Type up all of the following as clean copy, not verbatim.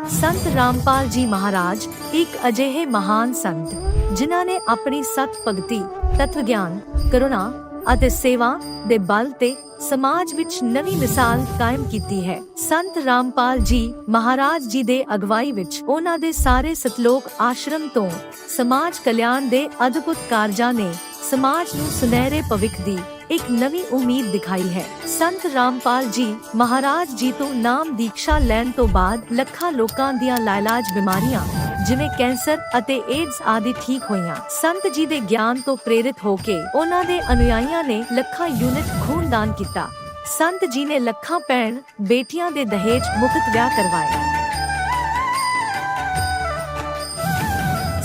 संत रामपाल जी महाराज एक अजिहे महान संत जिन्हां ने अपनी सत भगती, तत्व ज्ञान, करुणा ਅਤੇ सेवा ਦੇ बल ਤੇ समाज ਵਿੱਚ ਨਵੀਂ ਮਿਸਾਲ ਕਾਇਮ ਕੀਤੀ ਹੈ। ਸੰਤ ਰਾਮਪਾਲ ਜੀ ਮਹਾਰਾਜ ਜੀ ਦੇ ਅਗਵਾਈ ਵਿੱਚ ਉਹਨਾਂ ਦੇ ਸਾਰੇ ਸਤਲੋਕ ਆਸ਼ਰਮ ਤੋਂ ਸਮਾਜ ਕਲਿਆਣ ਦੇ ਅਦਭੁਤ ਕਾਰਜਾਂ ਨੇ ਸਮਾਜ ਨੂੰ ਸੁਨਹਿਰੇ ਭਵਿੱਖ ਦੀ ਇੱਕ ਨਵੀਂ ਉਮੀਦ ਦਿਖਾਈ ਹੈ। ਸੰਤ ਰਾਮਪਾਲ ਜੀ ਮਹਾਰਾਜ ਜੀ ਤੋਂ ਨਾਮ ਦੀਕਸ਼ਾ ਲੈਣ ਤੋਂ ਬਾਅਦ ਲੱਖਾਂ ਲੋਕਾਂ ਦੀਆਂ ਲਾਇਲਾਜ ਬਿਮਾਰੀਆਂ ਜਿਵੇਂ ਕੈਂਸਰ ਅਤੇ ਏਡਜ਼ ਆਦਿ ਠੀਕ ਹੋਈਆਂ। ਸੰਤ ਜੀ ਦੇ ਗਿਆਨ ਤੋਂ ਪ੍ਰੇਰਿਤ ਹੋ ਕੇ ਉਹਨਾਂ ਦੇ ਅਨੁਯਾਈਆਂ ਨੇ ਲੱਖਾਂ ਯੂਨਿਟ ਖੂਨ ਦਾਨ ਕੀਤਾ। ਸੰਤ ਜੀ ਨੇ ਲੱਖਾਂ ਭੈਣ ਬੇਟੀਆਂ ਦੇ ਦਹੇਜ ਮੁਫਤ ਵਿਆਹ ਕਰਵਾਏ।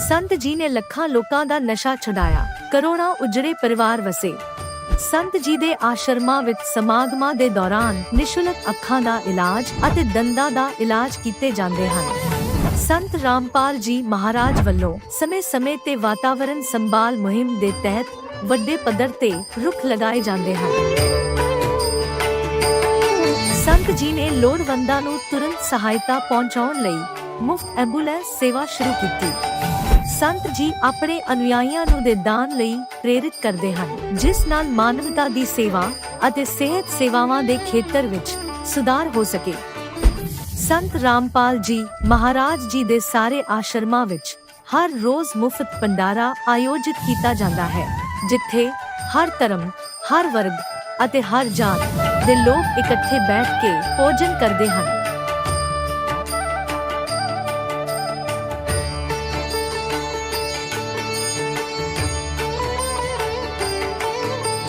ਸੰਤ ਜੀ ਨੇ ਲੱਖਾਂ ਲੋਕਾਂ ਦਾ ਨਸ਼ਾ ਛੁਡਾਇਆ, ਕਰੋੜਾਂ ਉਜੜੇ ਪਰਿਵਾਰ ਵਸੇ। ਸੰਤ ਜੀ ਦੇ ਆਸ਼ਰਮਾਂ ਵਿੱਚ ਸਮਾਗਮਾਂ ਦੇ ਦੌਰਾਨ ਨਿਸ਼ੁਲਕ ਅੱਖਾਂ ਦਾ ਇਲਾਜ ਅਤੇ ਦੰਦਾਂ ਦਾ ਇਲਾਜ ਕੀਤੇ ਜਾਂਦੇ ਹਨ। ਸੰਤ ਰਾਮਪਾਲ ਜੀ ਮਹਾਰਾਜ ਵੱਲੋਂ ਸਮੇਂ-ਸਮੇਂ ਤੇ ਵਾਤਾਵਰਣ ਸੰਭਾਲ ਮੁਹਿੰਮ ਦੇ ਤਹਿਤ ਵੱਡੇ ਪੱਧਰ ਤੇ ਰੁੱਖ ਲਗਾਏ ਜਾਂਦੇ ਹਨ। ਸੰਤ ਜੀ ਨੇ ਲੋੜਵੰਦਾਂ ਨੂੰ ਤੁਰੰਤ ਸਹਾਇਤਾ ਪਹੁੰਚਾਉਣ ਲਈ ਮੁਫਤ ਐਂਬੂਲੈਂਸ ਸੇਵਾ ਸ਼ੁਰੂ ਕੀਤੀ। ਸੰਤ ਜੀ ਆਪਣੇ ਅਨੁਯਾਈਆਂ ਨੂੰ ਦੇ ਦਾਨ ਲਈ ਪ੍ਰੇਰਿਤ ਕਰਦੇ ਹਨ, ਜਿਸ ਨਾਲ ਮਾਨਵਤਾ ਦੀ ਸੇਵਾ ਅਤੇ ਸਿਹਤ ਸੇਵਾਵਾਂ ਦੇ ਖੇਤਰ ਵਿੱਚ ਸੁਧਾਰ ਹੋ ਸਕੇ। ਸੰਤ ਰਾਮਪਾਲ ਜੀ ਮਹਾਰਾਜ ਜੀ ਦੇ ਸਾਰੇ ਆਸ਼ਰਮਾਂ ਵਿੱਚ ਹਰ ਰੋਜ਼ ਮੁਫਤ ਭੰਡਾਰਾ ਆਯੋਜਿਤ ਕੀਤਾ ਜਾਂਦਾ ਹੈ, ਜਿੱਥੇ ਹਰ ਧਰਮ, ਹਰ ਵਰਗ ਅਤੇ ਹਰ ਜਾਤ ਦੇ ਲੋਕ ਇਕੱਠੇ ਬੈਠ ਕੇ ਭੋਜਨ ਕਰਦੇ ਹਨ।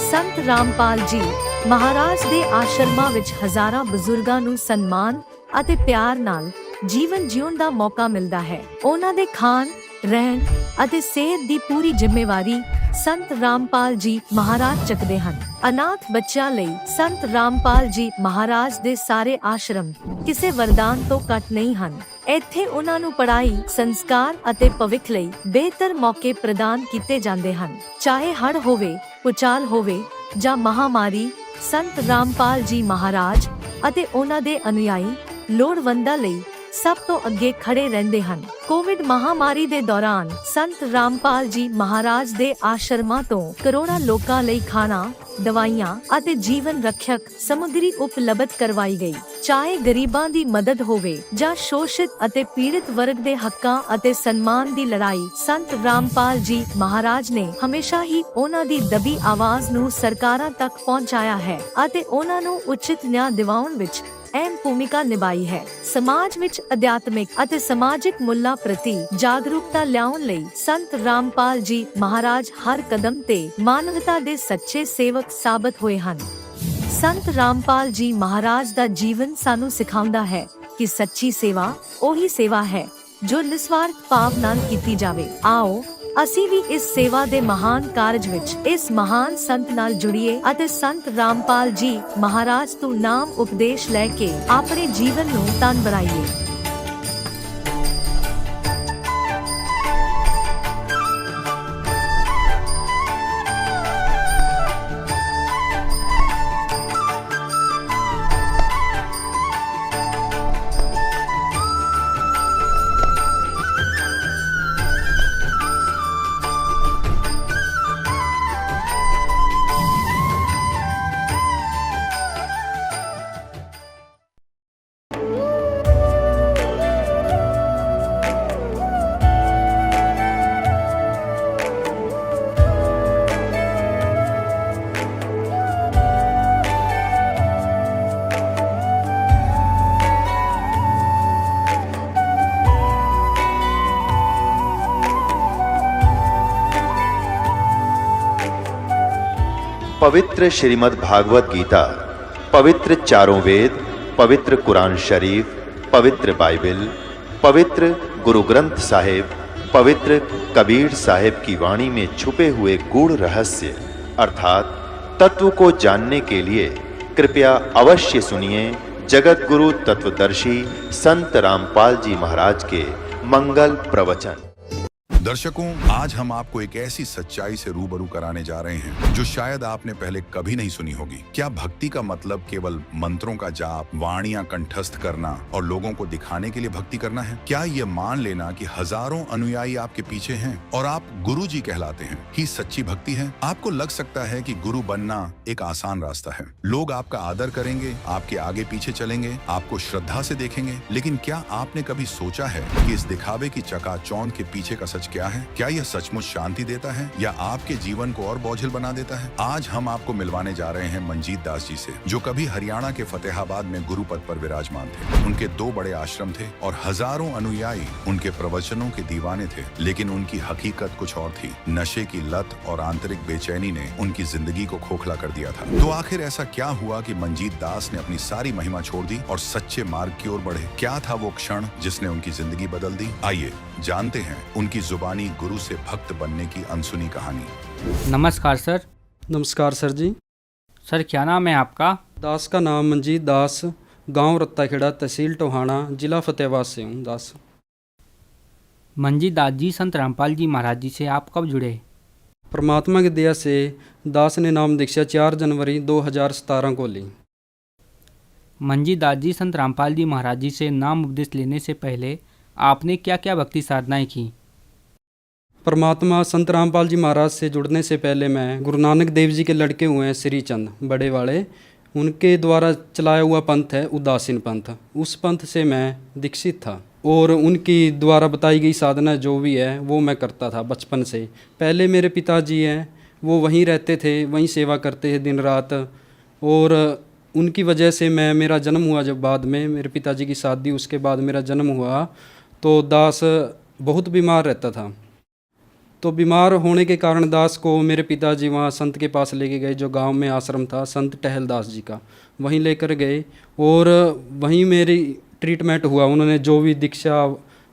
ਸੰਤ ਰਾਮਪਾਲ ਜੀ ਮਹਾਰਾਜ ਦੇ ਆਸ਼ਰਮਾਂ ਵਿੱਚ ਹਜ਼ਾਰਾਂ ਬਜ਼ੁਰਗਾਂ ਨੂੰ ਸਨਮਾਨ ਅਤੇ ਪਿਆਰ ਨਾਲ ਜੀਵਨ ਜਿਉਣ ਦਾ ਮੌਕਾ ਮਿਲਦਾ ਹੈ। ਉਹਨਾਂ ਦੇ ਖਾਣ, ਰਹਿਣ ਅਤੇ ਸਿਹਤ ਦੀ ਪੂਰੀ ਜ਼ਿੰਮੇਵਾਰੀ ਸੰਤ ਰਾਮਪਾਲ ਜੀ ਮਹਾਰਾਜ ਚੱਕਦੇ ਹਨ। ਅਨਾਥ ਬੱਚਿਆਂ ਲਈ ਸੰਤ ਰਾਮਪਾਲ ਜੀ ਮਹਾਰਾਜ ਦੇ ਸਾਰੇ ਆਸ਼ਰਮ ਕਿਸੇ ਵਰਦਾਨ ਤੋਂ ਘੱਟ ਨਹੀਂ ਹਨ। ਇੱਥੇ ਉਹਨਾਂ ਨੂੰ ਪੜ੍ਹਾਈ, ਸੰਸਕਾਰ ਅਤੇ ਭਵਿੱਖ ਲਈ ਬਿਹਤਰ ਮੌਕੇ ਪ੍ਰਦਾਨ ਕੀਤੇ ਜਾਂਦੇ ਹਨ। ਚਾਹੇ ਹੜ੍ਹ ਹੋਵੇ, ਭੂਚਾਲ ਹੋਵੇ ਜਾਂ ਮਹਾਮਾਰੀ, ਸੰਤ ਰਾਮਪਾਲ ਜੀ ਮਹਾਰਾਜ ਅਤੇ ਉਹਨਾਂ ਦੇ ਅਨੁਯਾਈ ਲੋੜਵੰਦਾਂ ਲਈ ਸਭ ਤੋਂ ਅੱਗੇ ਖੜੇ ਰਹਿੰਦੇ ਹਨ। ਕੋਵਿਡ ਮਹਾਮਾਰੀ ਦੇ ਦੌਰਾਨ ਸੰਤ ਰਾਮਪਾਲ ਜੀ ਮਹਾਰਾਜ ਦੇ ਆਸ਼ਰਮਾਂ ਤੋਂ ਕਰੋੜਾਂ ਲੋਕਾਂ ਲਈ ਖਾਣਾ, ਦਵਾਈਆਂ ਅਤੇ ਜੀਵਨ ਰੱਖਿਅਕ ਸਮੱਗਰੀ ਉਪਲਬਧ ਕਰਵਾਈ ਗਈ। ਚਾਹੇ ਗਰੀਬਾਂ ਦੀ ਮਦਦ ਹੋਵੇ ਜਾਂ ਸ਼ੋਸ਼ਿਤ ਅਤੇ ਪੀੜਿਤ ਵਰਗ ਦੇ ਹੱਕਾਂ ਅਤੇ ਸਨਮਾਨ ਦੀ ਲੜਾਈ, ਸੰਤ ਰਾਮਪਾਲ ਜੀ ਮਹਾਰਾਜ ਨੇ ਹਮੇਸ਼ਾ ਹੀ ਉਹਨਾਂ ਦੀ ਦਬੀ ਆਵਾਜ਼ ਨੂੰ ਸਰਕਾਰਾਂ ਤੱਕ ਪਹੁੰਚਾਇਆ ਹੈ ਅਤੇ ਉਹਨਾਂ ਨੂੰ ਉਚਿਤ ਨਿਆਂ ਦਿਵਾਉਣ ਵਿੱਚ ਅਹਿਮ ਭੂਮਿਕਾ ਨਿਭਾਈ ਹੈ। ਸਮਾਜ ਵਿੱਚ ਅਧਿਆਤਮਿਕ ਅਤੇ ਸਮਾਜਿਕ ਮੁੱਲਾਂ ਪ੍ਰਤੀ ਜਾਗਰੂਕਤਾ ਲਿਆਉਣ ਲਈ ਸੰਤ ਰਾਮਪਾਲ ਜੀ ਮਹਾਰਾਜ ਹਰ ਕਦਮ ਤੇ ਮਾਨਵਤਾ ਦੇ ਸੱਚੇ ਸੇਵਕ ਸਾਬਤ ਹੋਏ ਹਨ। ਸੰਤ ਰਾਮਪਾਲ ਜੀ ਮਹਾਰਾਜ ਦਾ ਜੀਵਨ ਸਾਨੂੰ ਸਿਖਾਉਂਦਾ ਹੈ ਕਿ ਸੱਚੀ ਸੇਵਾ ਉਹੀ ਸੇਵਾ ਹੈ ਜੋ ਨਿਸਵਾਰਥ ਭਾਵ ਨਾਲ ਕੀਤੀ ਜਾਵੇ। ਆਓ ਅਸੀਂ ਵੀ ਇਸ ਸੇਵਾ ਦੇ ਮਹਾਨ ਕਾਰਜ ਵਿੱਚ ਇਸ ਮਹਾਨ ਸੰਤ ਨਾਲ ਜੁੜੀਏ ਅਤੇ ਸੰਤ ਰਾਮਪਾਲ ਜੀ ਮਹਾਰਾਜ ਤੋਂ ਨਾਮ ਉਪਦੇਸ਼ ਲੈ ਕੇ ਆਪਣੇ ਜੀਵਨ ਨੂੰ ਧਨ ਬਣਾਈਏ। पवित्र श्रीमद् भागवत गीता, पवित्र चारों वेद, पवित्र कुरान शरीफ, पवित्र बाइबल, पवित्र गुरु ग्रंथ साहिब, पवित्र कबीर साहिब की वाणी में छुपे हुए गूढ़ रहस्य अर्थात तत्व को जानने के लिए कृपया अवश्य सुनिए जगत गुरु तत्वदर्शी संत रामपाल जी महाराज के मंगल प्रवचन। दर्शकों, आज हम आपको एक ऐसी सच्चाई से रूबरू कराने जा रहे हैं जो शायद आपने पहले कभी नहीं सुनी होगी। क्या भक्ति का मतलब केवल मंत्रों का जाप, वाणियां कंठस्थ करना और लोगों को दिखाने के लिए भक्ति करना है? क्या ये मान लेना कि हजारों अनुयायी आपके पीछे हैं और आप गुरु जी कहलाते हैं ही सच्ची भक्ति है? आपको लग सकता है कि गुरु बनना एक आसान रास्ता है। लोग आपका आदर करेंगे, आपके आगे पीछे चलेंगे, आपको श्रद्धा से देखेंगे। लेकिन क्या आपने कभी सोचा है कि इस दिखावे की चकाचौंध के पीछे का सच क्या है? क्या यह सचमुच शांति देता है या आपके जीवन को और बोझिल बना देता है? आज हम आपको मिलवाने जा रहे हैं मंजीत दास जी से, जो कभी हरियाणा के फतेहाबाद में गुरु पद पर विराजमान थे। उनके 2 बड़े आश्रम थे और हजारों अनुयायी उनके प्रवचनों के दीवाने थे। लेकिन उनकी हकीकत कुछ और थी। नशे की लत और आंतरिक बेचैनी ने उनकी जिंदगी को खोखला कर दिया था। तो आखिर ऐसा क्या हुआ कि मंजीत दास ने अपनी सारी महिमा छोड़ दी और सच्चे मार्ग की ओर बढ़े? क्या था वो क्षण जिसने उनकी जिंदगी बदल दी? आइए जानते हैं उनकी जुबानी गुरु से भक्त बनने की अनसुनी कहानी। नमस्कार सर। नमस्कार सर जी। सर क्या नाम है आपका? दास का नाम मंजीत दास, गांव रत्ताखेड़ा, तहसील टोहाना, जिला फतेहाबाद से हूँ। दास मंजीत दास जी संत रामपाल जी महाराज जी से आप कब जुड़े? परमात्मा की दया से दास ने नाम दीक्षा 4 जनवरी 2017 को ली। मंजीत दास जी संत रामपाल जी महाराज जी से नाम उपदेश लेने से पहले आपने क्या क्या भक्ति साधनाएं की? परमात्मा संत रामपाल जी महाराज से जुड़ने से पहले मैं गुरु नानक देव जी के लड़के हुए हैं श्री चंद बड़े वाले, उनके द्वारा चलाया हुआ पंथ है उदासीन पंथ। उस पंथ से मैं दीक्षित था और उनकी द्वारा बताई गई साधना जो भी है वो मैं करता था बचपन से। पहले मेरे पिताजी हैं वो वहीं रहते थे, वहीं सेवा करते थे दिन रात, और उनकी वजह से मेरा जन्म हुआ। जब बाद में मेरे पिताजी की शादी उसके बाद मेरा जन्म हुआ तो दास बहुत बीमार रहता था। तो बीमार होने के कारण दास को मेरे पिताजी वहाँ संत के पास लेके गए, जो गांव में आश्रम था संत टहल दास जी का, वहीं लेकर गए और वहीं मेरी ट्रीटमेंट हुआ। उन्होंने जो भी दीक्षा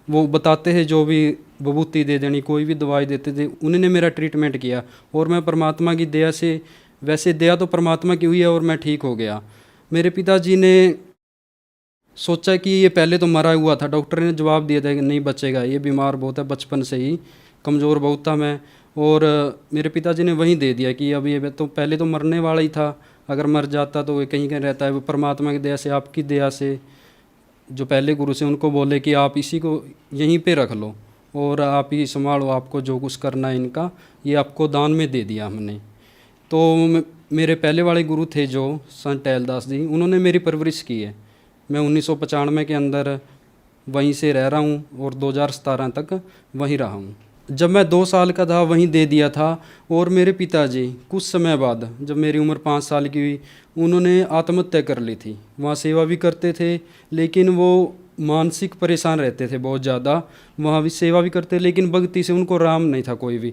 वो बताते थे, जो भी विभूति दे देनी, कोई भी दवाई देते थे, उन्होंने मेरा ट्रीटमेंट किया और मैं परमात्मा की दया से, वैसे दया तो परमात्मा की हुई है, और मैं ठीक हो गया। मेरे पिताजी ने सोचा कि ये पहले तो मरा हुआ था, डॉक्टर ने जवाब दिया था कि नहीं बचेगा, ये बीमार बहुत है, बचपन से ही कमज़ोर बहुत था मैं। और मेरे पिताजी ने वहीं दे दिया कि अब ये तो पहले तो मरने वाला ही था, अगर मर जाता तो वो कहीं कहीं रहता है। वो परमात्मा की दया से, आपकी दया से, जो पहले गुरु से, उनको बोले कि आप इसी को यहीं पे रख लो और आप ही संभालो, आपको जो कुछ करना है इनका, ये आपको दान में दे दिया हमने। तो मेरे पहले वाले गुरु थे जो संत टहल दास जी, उन्होंने मेरी परवरिश की है। मैं 1995 के अंदर वहीं से रह रहा हूँ और 2017 तक वहीं रहा हूँ। जब मैं 2 साल का था वहीं दे दिया था, और मेरे पिताजी कुछ समय बाद, जब मेरी उम्र 5 साल की हुई, उन्होंने आत्महत्या कर ली थी। वहाँ सेवा भी करते थे लेकिन वो मानसिक परेशान रहते थे बहुत ज़्यादा। वहाँ भी सेवा भी करते लेकिन भक्ति से उनको राम नहीं था कोई भी।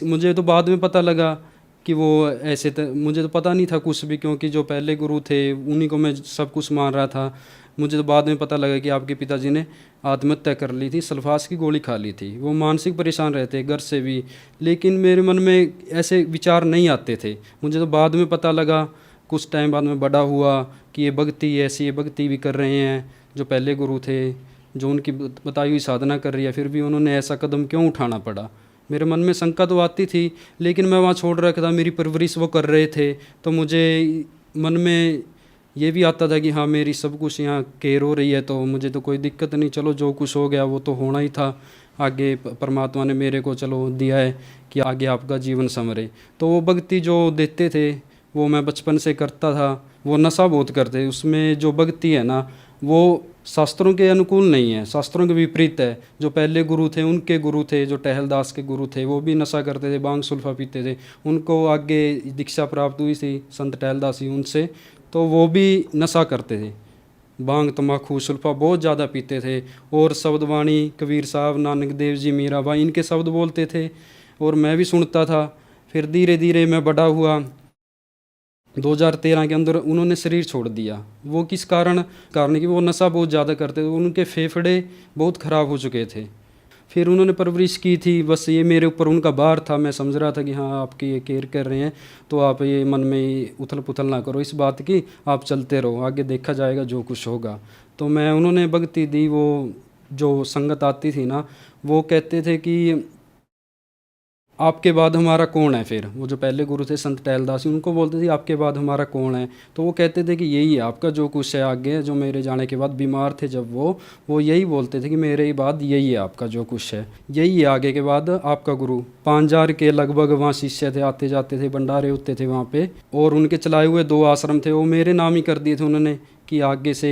मुझे तो बाद में पता लगा कि वो ऐसे मुझे तो पता नहीं था कुछ भी, क्योंकि जो पहले गुरु थे उन्हीं को मैं सब कुछ मान रहा था। मुझे तो बाद में पता लगा कि आपके पिताजी ने आत्महत्या कर ली थी, सल्फास की गोली खा ली थी। वो मानसिक परेशान रहते घर से भी, लेकिन मेरे मन में ऐसे विचार नहीं आते थे। मुझे तो बाद में पता लगा, कुछ टाइम बाद में बड़ा हुआ, कि ये भक्ति ऐसी, ये भक्ति भी कर रहे हैं जो पहले गुरु थे, जो उनकी बताई हुई साधना कर रही है, फिर भी उन्होंने ऐसा कदम क्यों उठाना पड़ा। मेरे मन में शंका तो आती थी, लेकिन मैं वहाँ छोड़ रखा था, मेरी परवरिश वो कर रहे थे, तो मुझे मन में ये भी आता था कि हाँ मेरी सब कुछ यहाँ केयर हो रही है, तो मुझे तो कोई दिक्कत नहीं, चलो जो कुछ हो गया वो तो होना ही था। आगे परमात्मा ने मेरे को चलो दिया है कि आगे आपका जीवन संवरे। तो वो भक्ति जो देते थे वो मैं बचपन से करता था। वो नशा बहुत करते, उसमें जो भक्ति है ना वो शास्त्रों के अनुकूल नहीं है, शास्त्रों के विपरीत है। जो पहले गुरु थे, उनके गुरु थे, जो टहल दास के गुरु थे, वो भी नशा करते थे, बांग सुल्फा पीते थे। उनको आगे दीक्षा प्राप्त हुई थी संत टहल दास जी उनसे, तो वो भी नशा करते थे, बांग तम्बाकू सुल्फा बहुत ज़्यादा पीते थे। और शब्दवाणी कबीर साहब, नानक देव जी, मीराबाई, इनके शब्द बोलते थे और मैं भी सुनता था। फिर धीरे धीरे मैं बड़ा हुआ। 2013 के अंदर उन्होंने शरीर छोड़ दिया। वो किस कारण कि वो नशा बहुत ज़्यादा करते थे, उनके फेफड़े बहुत ख़राब हो चुके थे। फिर उन्होंने परवरिश की थी, बस ये मेरे ऊपर उनका भार था। मैं समझ रहा था कि हाँ आपकी ये केयर कर रहे हैं, तो आप ये मन में उथल पुथल ना करो इस बात की, आप चलते रहो, आगे देखा जाएगा जो कुछ होगा। तो मैं उन्होंने भक्ति दी। वो जो संगत आती थी ना, वो कहते थे कि आपके बाद हमारा कौन है। फिर वो जो पहले गुरु थे संत टहलदास जी, उनको बोलते थे आपके बाद हमारा कौन है। तो वो कहते थे कि यही है आपका जो कुछ है आगे, जो मेरे जाने के बाद बीमार थे जब वो यही बोलते थे कि मेरे ही बाद यही है आपका जो कुछ है, यही है आगे के बाद आपका गुरु। 5000 के लगभग वहाँ शिष्य थे, आते जाते थे, भंडारे होते थे वहाँ पे। और उनके चलाए हुए 2 आश्रम थे, वो मेरे नाम ही कर दिए थे उन्होंने कि आगे से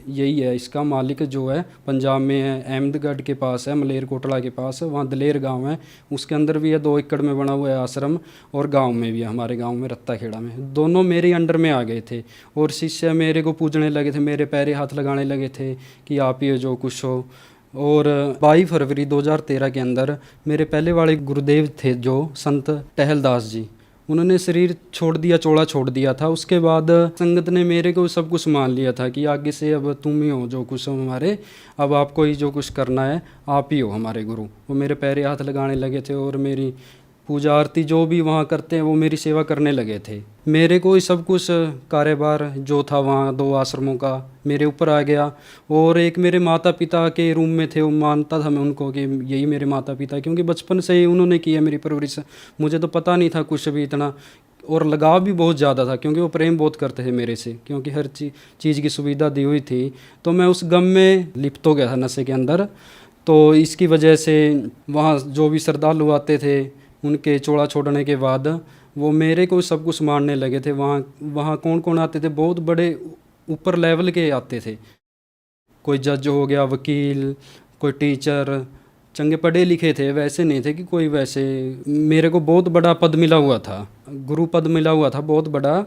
यही है, इसका मालिक जो है पंजाब में है, अहमदगढ़ के पास है, मलेरकोटला के पास है, वहाँ दलेर गांव है, उसके अंदर भी है 2 एकड़ में बना हुआ है आश्रम, और गांव में भी है, हमारे गांव में रत्ता खेड़ा में। दोनों मेरे अंडर में आ गए थे और शिष्य मेरे को पूजने लगे थे, मेरे पैरे हाथ लगाने लगे थे कि आप ही जो कुछ हो। और 22 फरवरी 2013 के अंदर मेरे पहले वाले गुरुदेव थे जो संत टहलदास जी, उन्होंने शरीर छोड़ दिया, चौड़ा छोड़ दिया था। उसके बाद संगत ने मेरे को सब कुछ मान लिया था कि आगे से अब तुम ही हो जो कुछ हो हमारे, अब आपको ही जो कुछ करना है आप ही हो हमारे गुरु। वो मेरे पैरे हाथ लगाने लगे थे और मेरी पूजा आरती जो भी वहाँ करते हैं वो मेरी सेवा करने लगे थे। मेरे को ही सब कुछ कार्यभार जो था वहाँ 2 आश्रमों का मेरे ऊपर आ गया। और एक मेरे माता पिता के रूम में थे, वो मानता था मैं उनको कि यही मेरे माता पिता, क्योंकि बचपन से ही उन्होंने किया मेरी परवरिश। मुझे तो पता नहीं था कुछ भी इतना, और लगाव भी बहुत ज़्यादा था क्योंकि वो प्रेम बहुत करते थे मेरे से, क्योंकि हर चीज़ की सुविधा दी हुई थी। तो मैं उस गम में लिप्त हो गया था नशे के अंदर। तो इसकी वजह से वहाँ जो भी श्रद्धालु आते थे उनके चौड़ा छोड़ने के बाद वो मेरे को सब कुछ मारने लगे थे। वहाँ कौन कौन आते थे, बहुत बड़े ऊपर लेवल के आते थे, कोई जज हो गया, वकील, कोई टीचर, चंगे पढ़े लिखे थे, वैसे नहीं थे कि कोई वैसे। मेरे को बहुत बड़ा पद मिला हुआ था, गुरु पद मिला हुआ था बहुत बड़ा,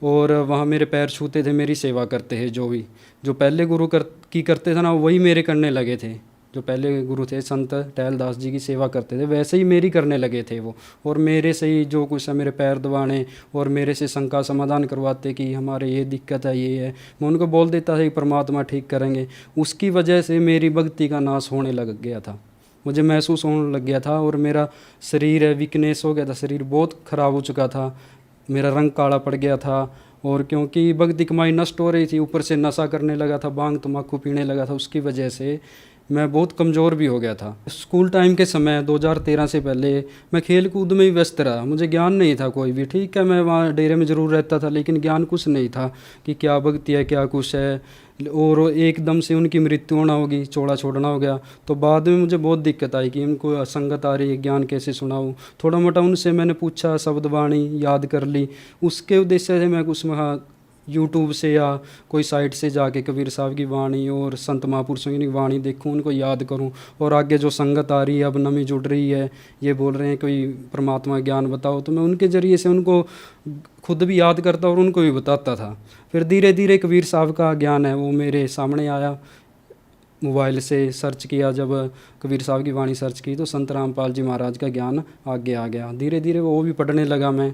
और वहाँ मेरे पैर छूते थे, मेरी सेवा करते थे। जो पहले गुरु करते थे ना, वही मेरे करने लगे थे। जो पहले गुरु थे संत टहलदास जी की सेवा करते थे वैसे ही मेरी करने लगे थे वो, और मेरे से ही जो कुछ है मेरे पैर दबाने और मेरे से शंका समाधान करवाते कि हमारे ये दिक्कत है, ये है। मैं उनको बोल देता था कि परमात्मा ठीक करेंगे। उसकी वजह से मेरी भक्ति का नाश होने लग गया था, मुझे महसूस होने लग गया था। और मेरा शरीर है वीकनेस हो गया था, शरीर बहुत ख़राब हो चुका था, मेरा रंग काला पड़ गया था। और क्योंकि भक्ति कमाई नष्ट हो रही थी, ऊपर से नशा करने लगा था, भांग तम्बाकू पीने लगा था, उसकी वजह से मैं बहुत कमज़ोर भी हो गया था। स्कूल टाइम के समय 2013 से पहले मैं खेल कूद में ही व्यस्त रहा, मुझे ज्ञान नहीं था कोई भी। ठीक है, मैं वहाँ डेरे में ज़रूर रहता था, लेकिन ज्ञान कुछ नहीं था कि क्या भक्ति है, क्या कुछ है। और एकदम से उनकी मृत्यु होना होगी, चौड़ा छोड़ना हो गया, तो बाद में मुझे बहुत दिक्कत आई कि इनको असंगत आ रही है, ज्ञान कैसे सुनाऊँ। थोड़ा मोटा उनसे मैंने पूछा, शब्द वाणी याद कर ली। उसके उद्देश्य से मैं कुछ वहाँ यूट्यूब से या कोई साइट से जाके कबीर साहब की वाणी और संत महापुरुषों की वाणी देखूं, उनको याद करूं। और आगे जो संगत आ रही है, अब नमी जुड़ रही है, ये बोल रहे हैं कोई परमात्मा ज्ञान बताओ, तो मैं उनके ज़रिए से उनको खुद भी याद करता और उनको भी बताता था। फिर धीरे धीरे कबीर साहब का ज्ञान है वो मेरे सामने आया। मोबाइल से सर्च किया, जब कबीर साहब की वाणी सर्च की तो संत रामपाल जी महाराज का ज्ञान आगे आ गया। धीरे धीरे वो भी पढ़ने लगा मैं,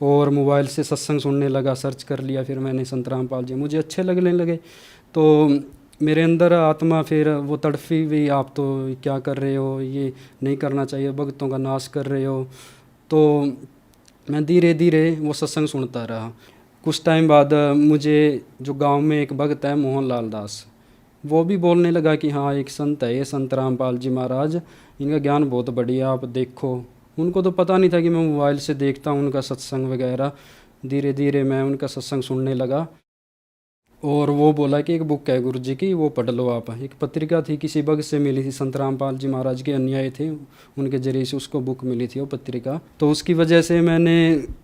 और मोबाइल से सत्संग सुनने लगा, सर्च कर लिया। फिर मैंने संत रामपाल जी मुझे अच्छे लगने लगे, तो मेरे अंदर आत्मा फिर वो तड़फी भी, आप तो क्या कर रहे हो, ये नहीं करना चाहिए, भक्तों का नाश कर रहे हो। तो मैं धीरे धीरे वो सत्संग सुनता रहा। कुछ टाइम बाद मुझे जो गांव में एक भक्त है मोहन लाल दास, वो भी बोलने लगा कि हाँ एक संत है ये संत रामपाल जी महाराज, इनका ज्ञान बहुत बढ़िया, आप देखो। उनको तो पता नहीं था कि मैं मोबाइल से देखता हूँ उनका सत्संग वगैरह। धीरे धीरे मैं उनका सत्संग सुनने लगा, और वो बोला कि एक बुक है गुरु जी की, वो पढ़ लो आप। एक पत्रिका थी, किसी भक्त से मिली थी, संत रामपाल जी महाराज के अन्याय थे, उनके जरिए से उसको बुक मिली थी वो पत्रिका। तो उसकी वजह से मैंने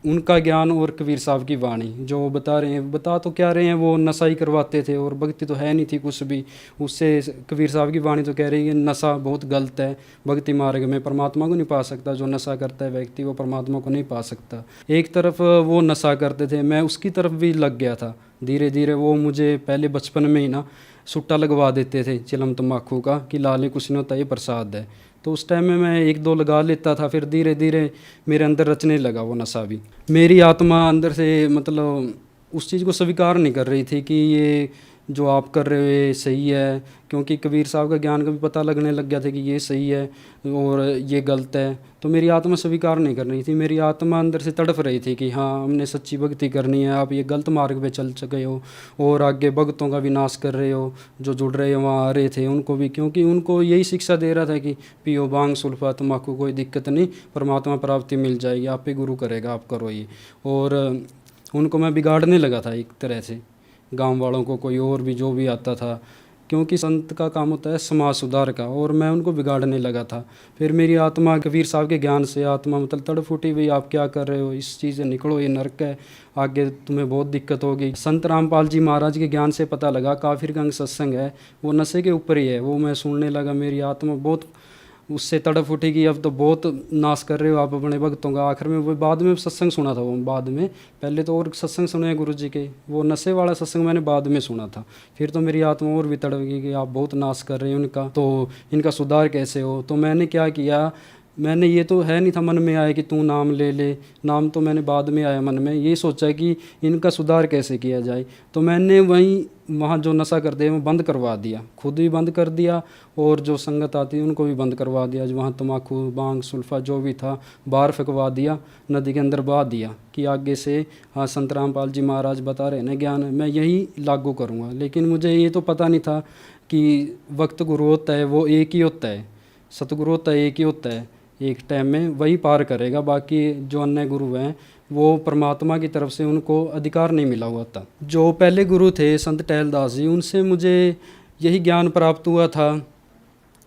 उनका ज्ञान और कबीर साहब की वाणी जो वो बता रहे हैं, बता तो क्या रहे हैं, वो नशा ही करवाते थे और भक्ति तो है नहीं थी कुछ भी। उससे कबीर साहब की वाणी तो कह रही है नशा बहुत गलत है, भक्ति मार्ग में परमात्मा को नहीं पा सकता, जो नशा करता है व्यक्ति वो परमात्मा को नहीं पा सकता। एक तरफ वो नशा करते थे, मैं उसकी तरफ भी लग गया था। धीरे धीरे वो मुझे पहले बचपन में ही ना सुट्टा लगवा देते थे चिलम तम्बाकू का कि लाले कुछ नहीं होता, ये प्रसाद है। तो उस टाइम में मैं 1-2 लगा लेता था, फिर धीरे धीरे मेरे अंदर रचने लगा वो नशा भी। मेरी आत्मा अंदर से मतलब उस चीज़ को स्वीकार नहीं कर रही थी कि ये जो आप कर रहे हो ये सही है, क्योंकि कबीर साहब का ज्ञान का भी पता लगने लग गया था कि ये सही है और ये गलत है। तो मेरी आत्मा स्वीकार नहीं कर रही थी, मेरी आत्मा अंदर से तड़प रही थी कि हाँ हमने सच्ची भक्ति करनी है, आप ये गलत मार्ग पे चल चुके हो और आगे भक्तों का भी नाश कर रहे हो, जो जुड़ रहे हो वहाँ आ रहे थे उनको भी, क्योंकि उनको यही शिक्षा दे रहा था कि पियो भांग सुल्फा तम्बाकू, कोई दिक्कत नहीं, परमात्मा प्राप्ति मिल जाएगी, आप पे गुरु करेगा, आप करो ये। और उनको मैं बिगाड़ने लगा था एक तरह से, गांव वालों को, कोई और भी जो भी आता था, क्योंकि संत का काम होता है समाज सुधार का, और मैं उनको बिगाड़ने लगा था। फिर मेरी आत्मा कबीर साहब के ज्ञान से आत्मा मतलब तड़प उठी, भाई आप क्या कर रहे हो, इस चीज़ से निकलो, ये नरक है, आगे तुम्हें बहुत दिक्कत होगी। संत रामपाल जी महाराज के ज्ञान से पता लगा काफिर गंग सत्संग है, वो नशे के ऊपर ही है, वो मैं सुनने लगा, मेरी आत्मा बहुत उससे तड़प उठी कि अब तो बहुत नाश कर रहे हो आप अपने भक्तों का। आखिर में वो बाद में सत्संग सुना था, वो बाद में, पहले तो और सत्संग सुने गुरु जी के, वो नशे वाला सत्संग मैंने बाद में सुना था। फिर तो मेरी आत्मा और भी तड़प गई कि आप बहुत नाश कर रहे हो इनका, तो इनका सुधार कैसे हो। तो मैंने क्या किया, मैंने ये तो है नहीं था मन में आया कि तू नाम ले ले, नाम तो मैंने बाद में आया मन में, ये सोचा कि इनका सुधार कैसे किया जाए। तो मैंने वहाँ जो नशा करते हैं वो बंद करवा दिया, खुद भी बंद कर दिया और जो संगत आती है उनको भी बंद करवा दिया। जो वहाँ तम्बाकू बांग सुल्फा जो भी था बाहर फेंकवा दिया, नदी के अंदर बहा दिया कि आगे से हाँ संत रामपाल जी महाराज बता रहे हैं ज्ञान, मैं यही लागू करूँगा। लेकिन मुझे ये तो पता नहीं था कि वक्त गुरु होता है वो एक ही होता है, सतगुरु होता है एक ही होता है, एक टाइम में वही पार करेगा, बाकी जो अन्य गुरु हैं वो परमात्मा की तरफ से उनको अधिकार नहीं मिला हुआ था। जो पहले गुरु थे संत टहलदास जी, उनसे मुझे यही ज्ञान प्राप्त हुआ था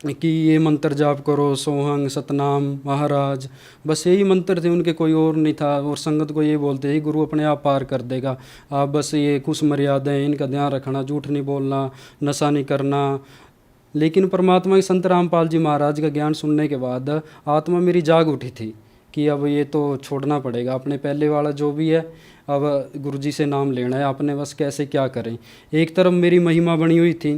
कि ये मंत्र जाप करो, सोहंग सतनाम महाराज, बस यही मंत्र थे उनके, कोई और नहीं था। और संगत को ये बोलते थे गुरु अपने आप पार कर देगा, आप बस ये कुछ मर्यादाएं इनका ध्यान रखना, झूठ नहीं बोलना, नशा नहीं करना। लेकिन परमात्मा के संत रामपाल जी महाराज का ज्ञान सुनने के बाद आत्मा मेरी जाग उठी थी कि अब ये तो छोड़ना पड़ेगा, अपने पहले वाला जो भी है अब गुरुजी से नाम लेना है, आपने बस कैसे क्या करें। एक तरफ मेरी महिमा बनी हुई थी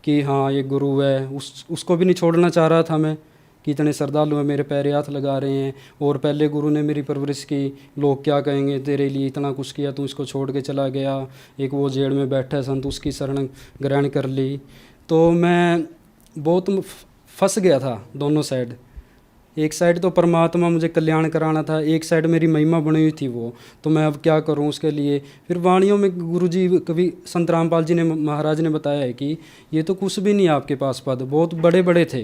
कि हाँ ये गुरु है, उसको भी नहीं छोड़ना चाह रहा था मैं कि इतने श्रद्धालु हैं मेरे पैरे हाथ लगा रहे हैं, और पहले गुरु ने मेरी परवरिश की, लोग क्या कहेंगे, तेरे लिए इतना कुछ किया, तू इसको छोड़ के चला गया। एक वो जेल में बैठा संत, उसकी शरण ग्रहण कर ली। तो मैं बहुत फंस गया था दोनों साइड, एक साइड तो परमात्मा मुझे कल्याण कराना था, एक साइड मेरी महिमा बनी हुई थी वो, तो मैं अब क्या करूं उसके लिए। फिर वाणियों में गुरुजी कभी संत रामपाल जी ने महाराज ने बताया है कि ये तो कुछ भी नहीं, आपके पास पद बहुत बड़े बड़े थे,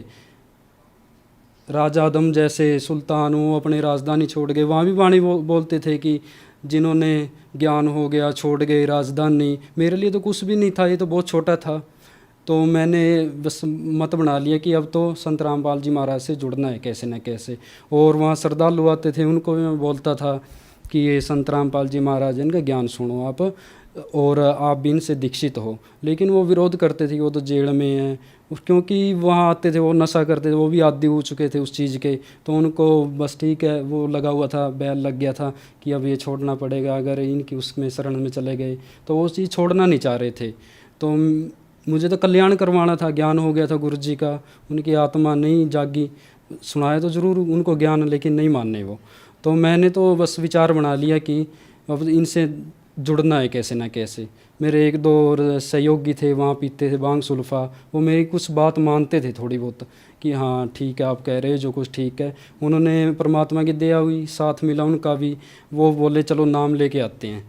राजा आदम जैसे सुल्तान, वो अपने राजधानी छोड़ गए। वहाँ भी वाणी बोलते थे कि जिन्होंने ज्ञान हो गया छोड़ गए राजधानी, मेरे लिए तो कुछ भी नहीं था, ये तो बहुत छोटा था। तो मैंने बस मत बना लिया कि अब तो संत रामपाल जी महाराज से जुड़ना है कैसे न कैसे। और वहाँ श्रद्धालु आते थे, उनको भी मैं बोलता था कि ये संत रामपाल जी महाराज इनका ज्ञान सुनो आप, और आप भी इनसे दीक्षित हो। लेकिन वो विरोध करते थे कि वो तो जेल में हैं, क्योंकि वहाँ आते थे वो नशा करते थे, वो भी आदी हो चुके थे उस चीज़ के। तो उनको बस ठीक है, वो लगा हुआ था, बैल लग गया था कि अब ये छोड़ना पड़ेगा, अगर इनकी उसमें शरण में चले गए तो वो चीज़ छोड़ना नहीं चाह रहे थे। तो मुझे तो कल्याण करवाना था, ज्ञान हो गया था गुरु जी का, उनकी आत्मा नहीं जागी, सुनाया तो ज़रूर उनको ज्ञान, लेकिन नहीं मानने वो। तो मैंने तो बस विचार बना लिया कि अब इनसे जुड़ना है कैसे ना कैसे। मेरे एक दो और सहयोगी थे, वहाँ पीते थे बांग सुल्फा, वो मेरी कुछ बात मानते थे थोड़ी बहुत कि हाँ ठीक है आप कह रहे हो जो कुछ ठीक है। उन्होंने परमात्मा की दया हुई, साथ मिला उनका भी, वो बोले चलो नाम लेके आते हैं।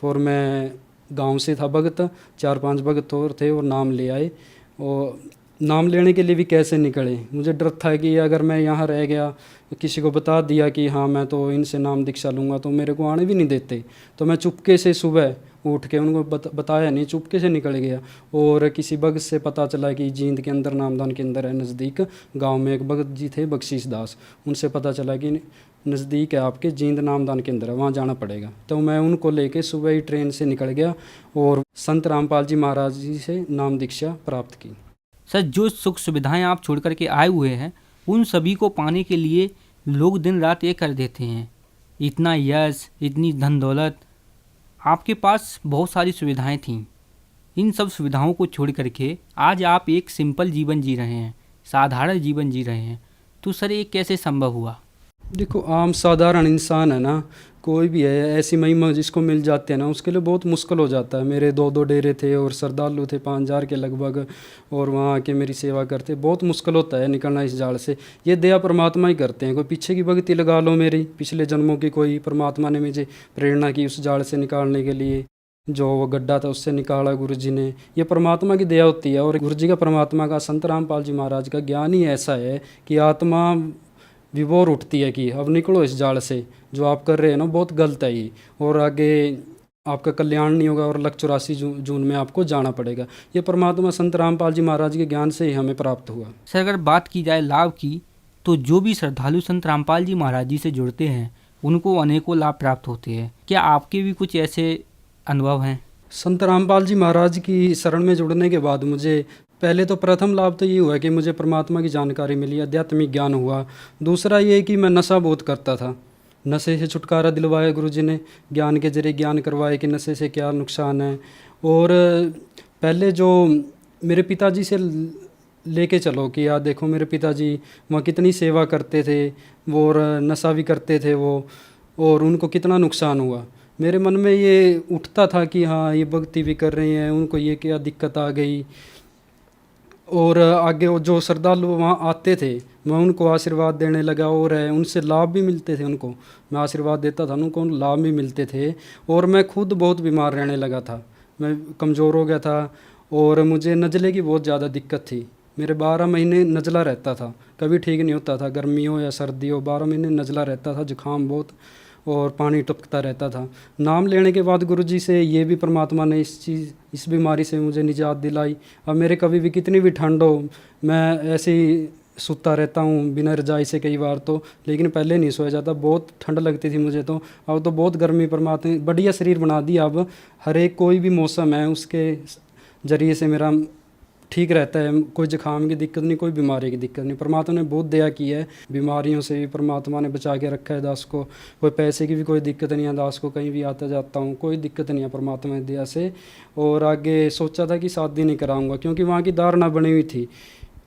फिर मैं गांव से था भगत, 4-5 भगत और थे, और नाम ले आए। और नाम लेने के लिए भी कैसे निकले, मुझे डर था कि अगर मैं यहाँ रह गया, किसी को बता दिया कि हाँ मैं तो इनसे नाम दीक्षा लूँगा, तो मेरे को आने भी नहीं देते। तो मैं चुपके से सुबह उठ के, उनको बताया नहीं, चुपके से निकल गया। और किसी भगत से पता चला कि जींद के अंदर, नामदान के अंदर है नज़दीक गांव में, एक भगत जी थे बख्शीश दास, उनसे पता चला कि नज़दीक है आपके, जींद नामदान के अंदर है, वहाँ जाना पड़ेगा। तो मैं उनको लेके सुबह ही ट्रेन से निकल गया और संत रामपाल जी महाराज जी से नाम दीक्षा प्राप्त की। सर, जो सुख सुविधाएं आप छोड़ करके आए हुए हैं, उन सभी को पाने के लिए लोग दिन रात एक कर देते हैं, इतना यश, इतनी धन दौलत, आपके पास बहुत सारी सुविधाएं थीं, इन सब सुविधाओं को छोड़ करके आज आप एक सिंपल जीवन जी रहे हैं, साधारण जीवन जी रहे हैं। तो सर ये कैसे संभव हुआ? देखो, आम साधारण इंसान है ना, कोई भी है ऐसी महिमा जिसको मिल जाते हैं ना, उसके लिए बहुत मुश्किल हो जाता है। मेरे 2 डेरे थे और श्रद्धालु थे 5,000 के लगभग, और वहाँ आके मेरी सेवा करते। बहुत मुश्किल होता है निकलना इस जाल से। ये दया परमात्मा ही करते हैं। कोई पीछे की भक्ति लगा लो मेरी, पिछले जन्मों की कोई परमात्मा ने मुझे प्रेरणा की उस जाल से निकालने के लिए, जो वो गड्ढा था उससे निकाला गुरु जी ने। ये परमात्मा की दया होती है। और गुरु जी का, परमात्मा का, संत रामपाल जी महाराज का ज्ञान ही ऐसा है कि आत्मा विभोर उठती है कि अब निकलो इस जाल से, जो आप कर रहे हैं ना बहुत गलत है ये, और आगे आपका कल्याण नहीं होगा और लक 84 जून में आपको जाना पड़ेगा। ये परमात्मा संत रामपाल जी महाराज के ज्ञान से ही हमें प्राप्त हुआ। सर अगर बात की जाए लाभ की, तो जो भी श्रद्धालु संत रामपाल जी महाराज जी से जुड़ते हैं उनको अनेकों लाभ प्राप्त होते हैं। क्या आपके भी कुछ ऐसे अनुभव हैं? संत रामपाल जी महाराज की शरण में जुड़ने के बाद मुझे पहले तो प्रथम लाभ तो ये हुआ कि मुझे परमात्मा की जानकारी मिली, आध्यात्मिक ज्ञान हुआ। दूसरा ये कि मैं नशा बहुत करता था, नशे से छुटकारा दिलवाया गुरु जी ने, ज्ञान के जरिए ज्ञान करवाए कि नशे से क्या नुकसान है। और पहले जो मेरे पिताजी से लेके चलो कि यार देखो मेरे पिताजी वहाँ कितनी सेवा करते थे वो, और नशा भी करते थे वो, और उनको कितना नुकसान हुआ। मेरे मन में ये उठता था कि हाँ ये भक्ति भी कर रहे हैं, उनको ये क्या दिक्कत आ गई। और आगे वो जो श्रद्धालु वहाँ आते थे मैं उनको आशीर्वाद देने लगा, और उनसे लाभ भी मिलते थे। उनको मैं आशीर्वाद देता था, उनको लाभ भी मिलते थे। और मैं खुद बहुत बीमार रहने लगा था, मैं कमज़ोर हो गया था, और मुझे नज़ले की बहुत ज़्यादा दिक्कत थी। मेरे 12 महीने नज़ला रहता था, कभी ठीक नहीं होता था, गर्मी हो या सर्दी हो, 12 महीने नज़ला रहता था, जुकाम बहुत, और पानी टपकता रहता था। नाम लेने के बाद गुरुजी से ये भी परमात्मा ने इस बीमारी से मुझे निजात दिलाई। अब मेरे कभी भी कितनी भी ठंड हो, मैं ऐसे ही सोता रहता हूँ बिना रजाई से कई बार तो, लेकिन पहले नहीं सोया जाता, बहुत ठंड लगती थी मुझे तो। अब तो बहुत गर्मी, परमात्मा बढ़िया शरीर बना दिया। अब हर एक कोई भी मौसम है उसके ज़रिए से मेरा ठीक रहता है, कोई जुकाम की दिक्कत नहीं, कोई बीमारी की दिक्कत नहीं। परमात्मा ने बहुत दया की है, बीमारियों से भी परमात्मा ने बचा के रखा है दास को। कोई पैसे की भी कोई दिक्कत नहीं है दास को, कहीं भी आता जाता हूँ कोई दिक्कत नहीं है परमात्मा की दया से। और आगे सोचा था कि शादी नहीं कराऊंगा, क्योंकि वहाँ की धारणा बनी हुई थी।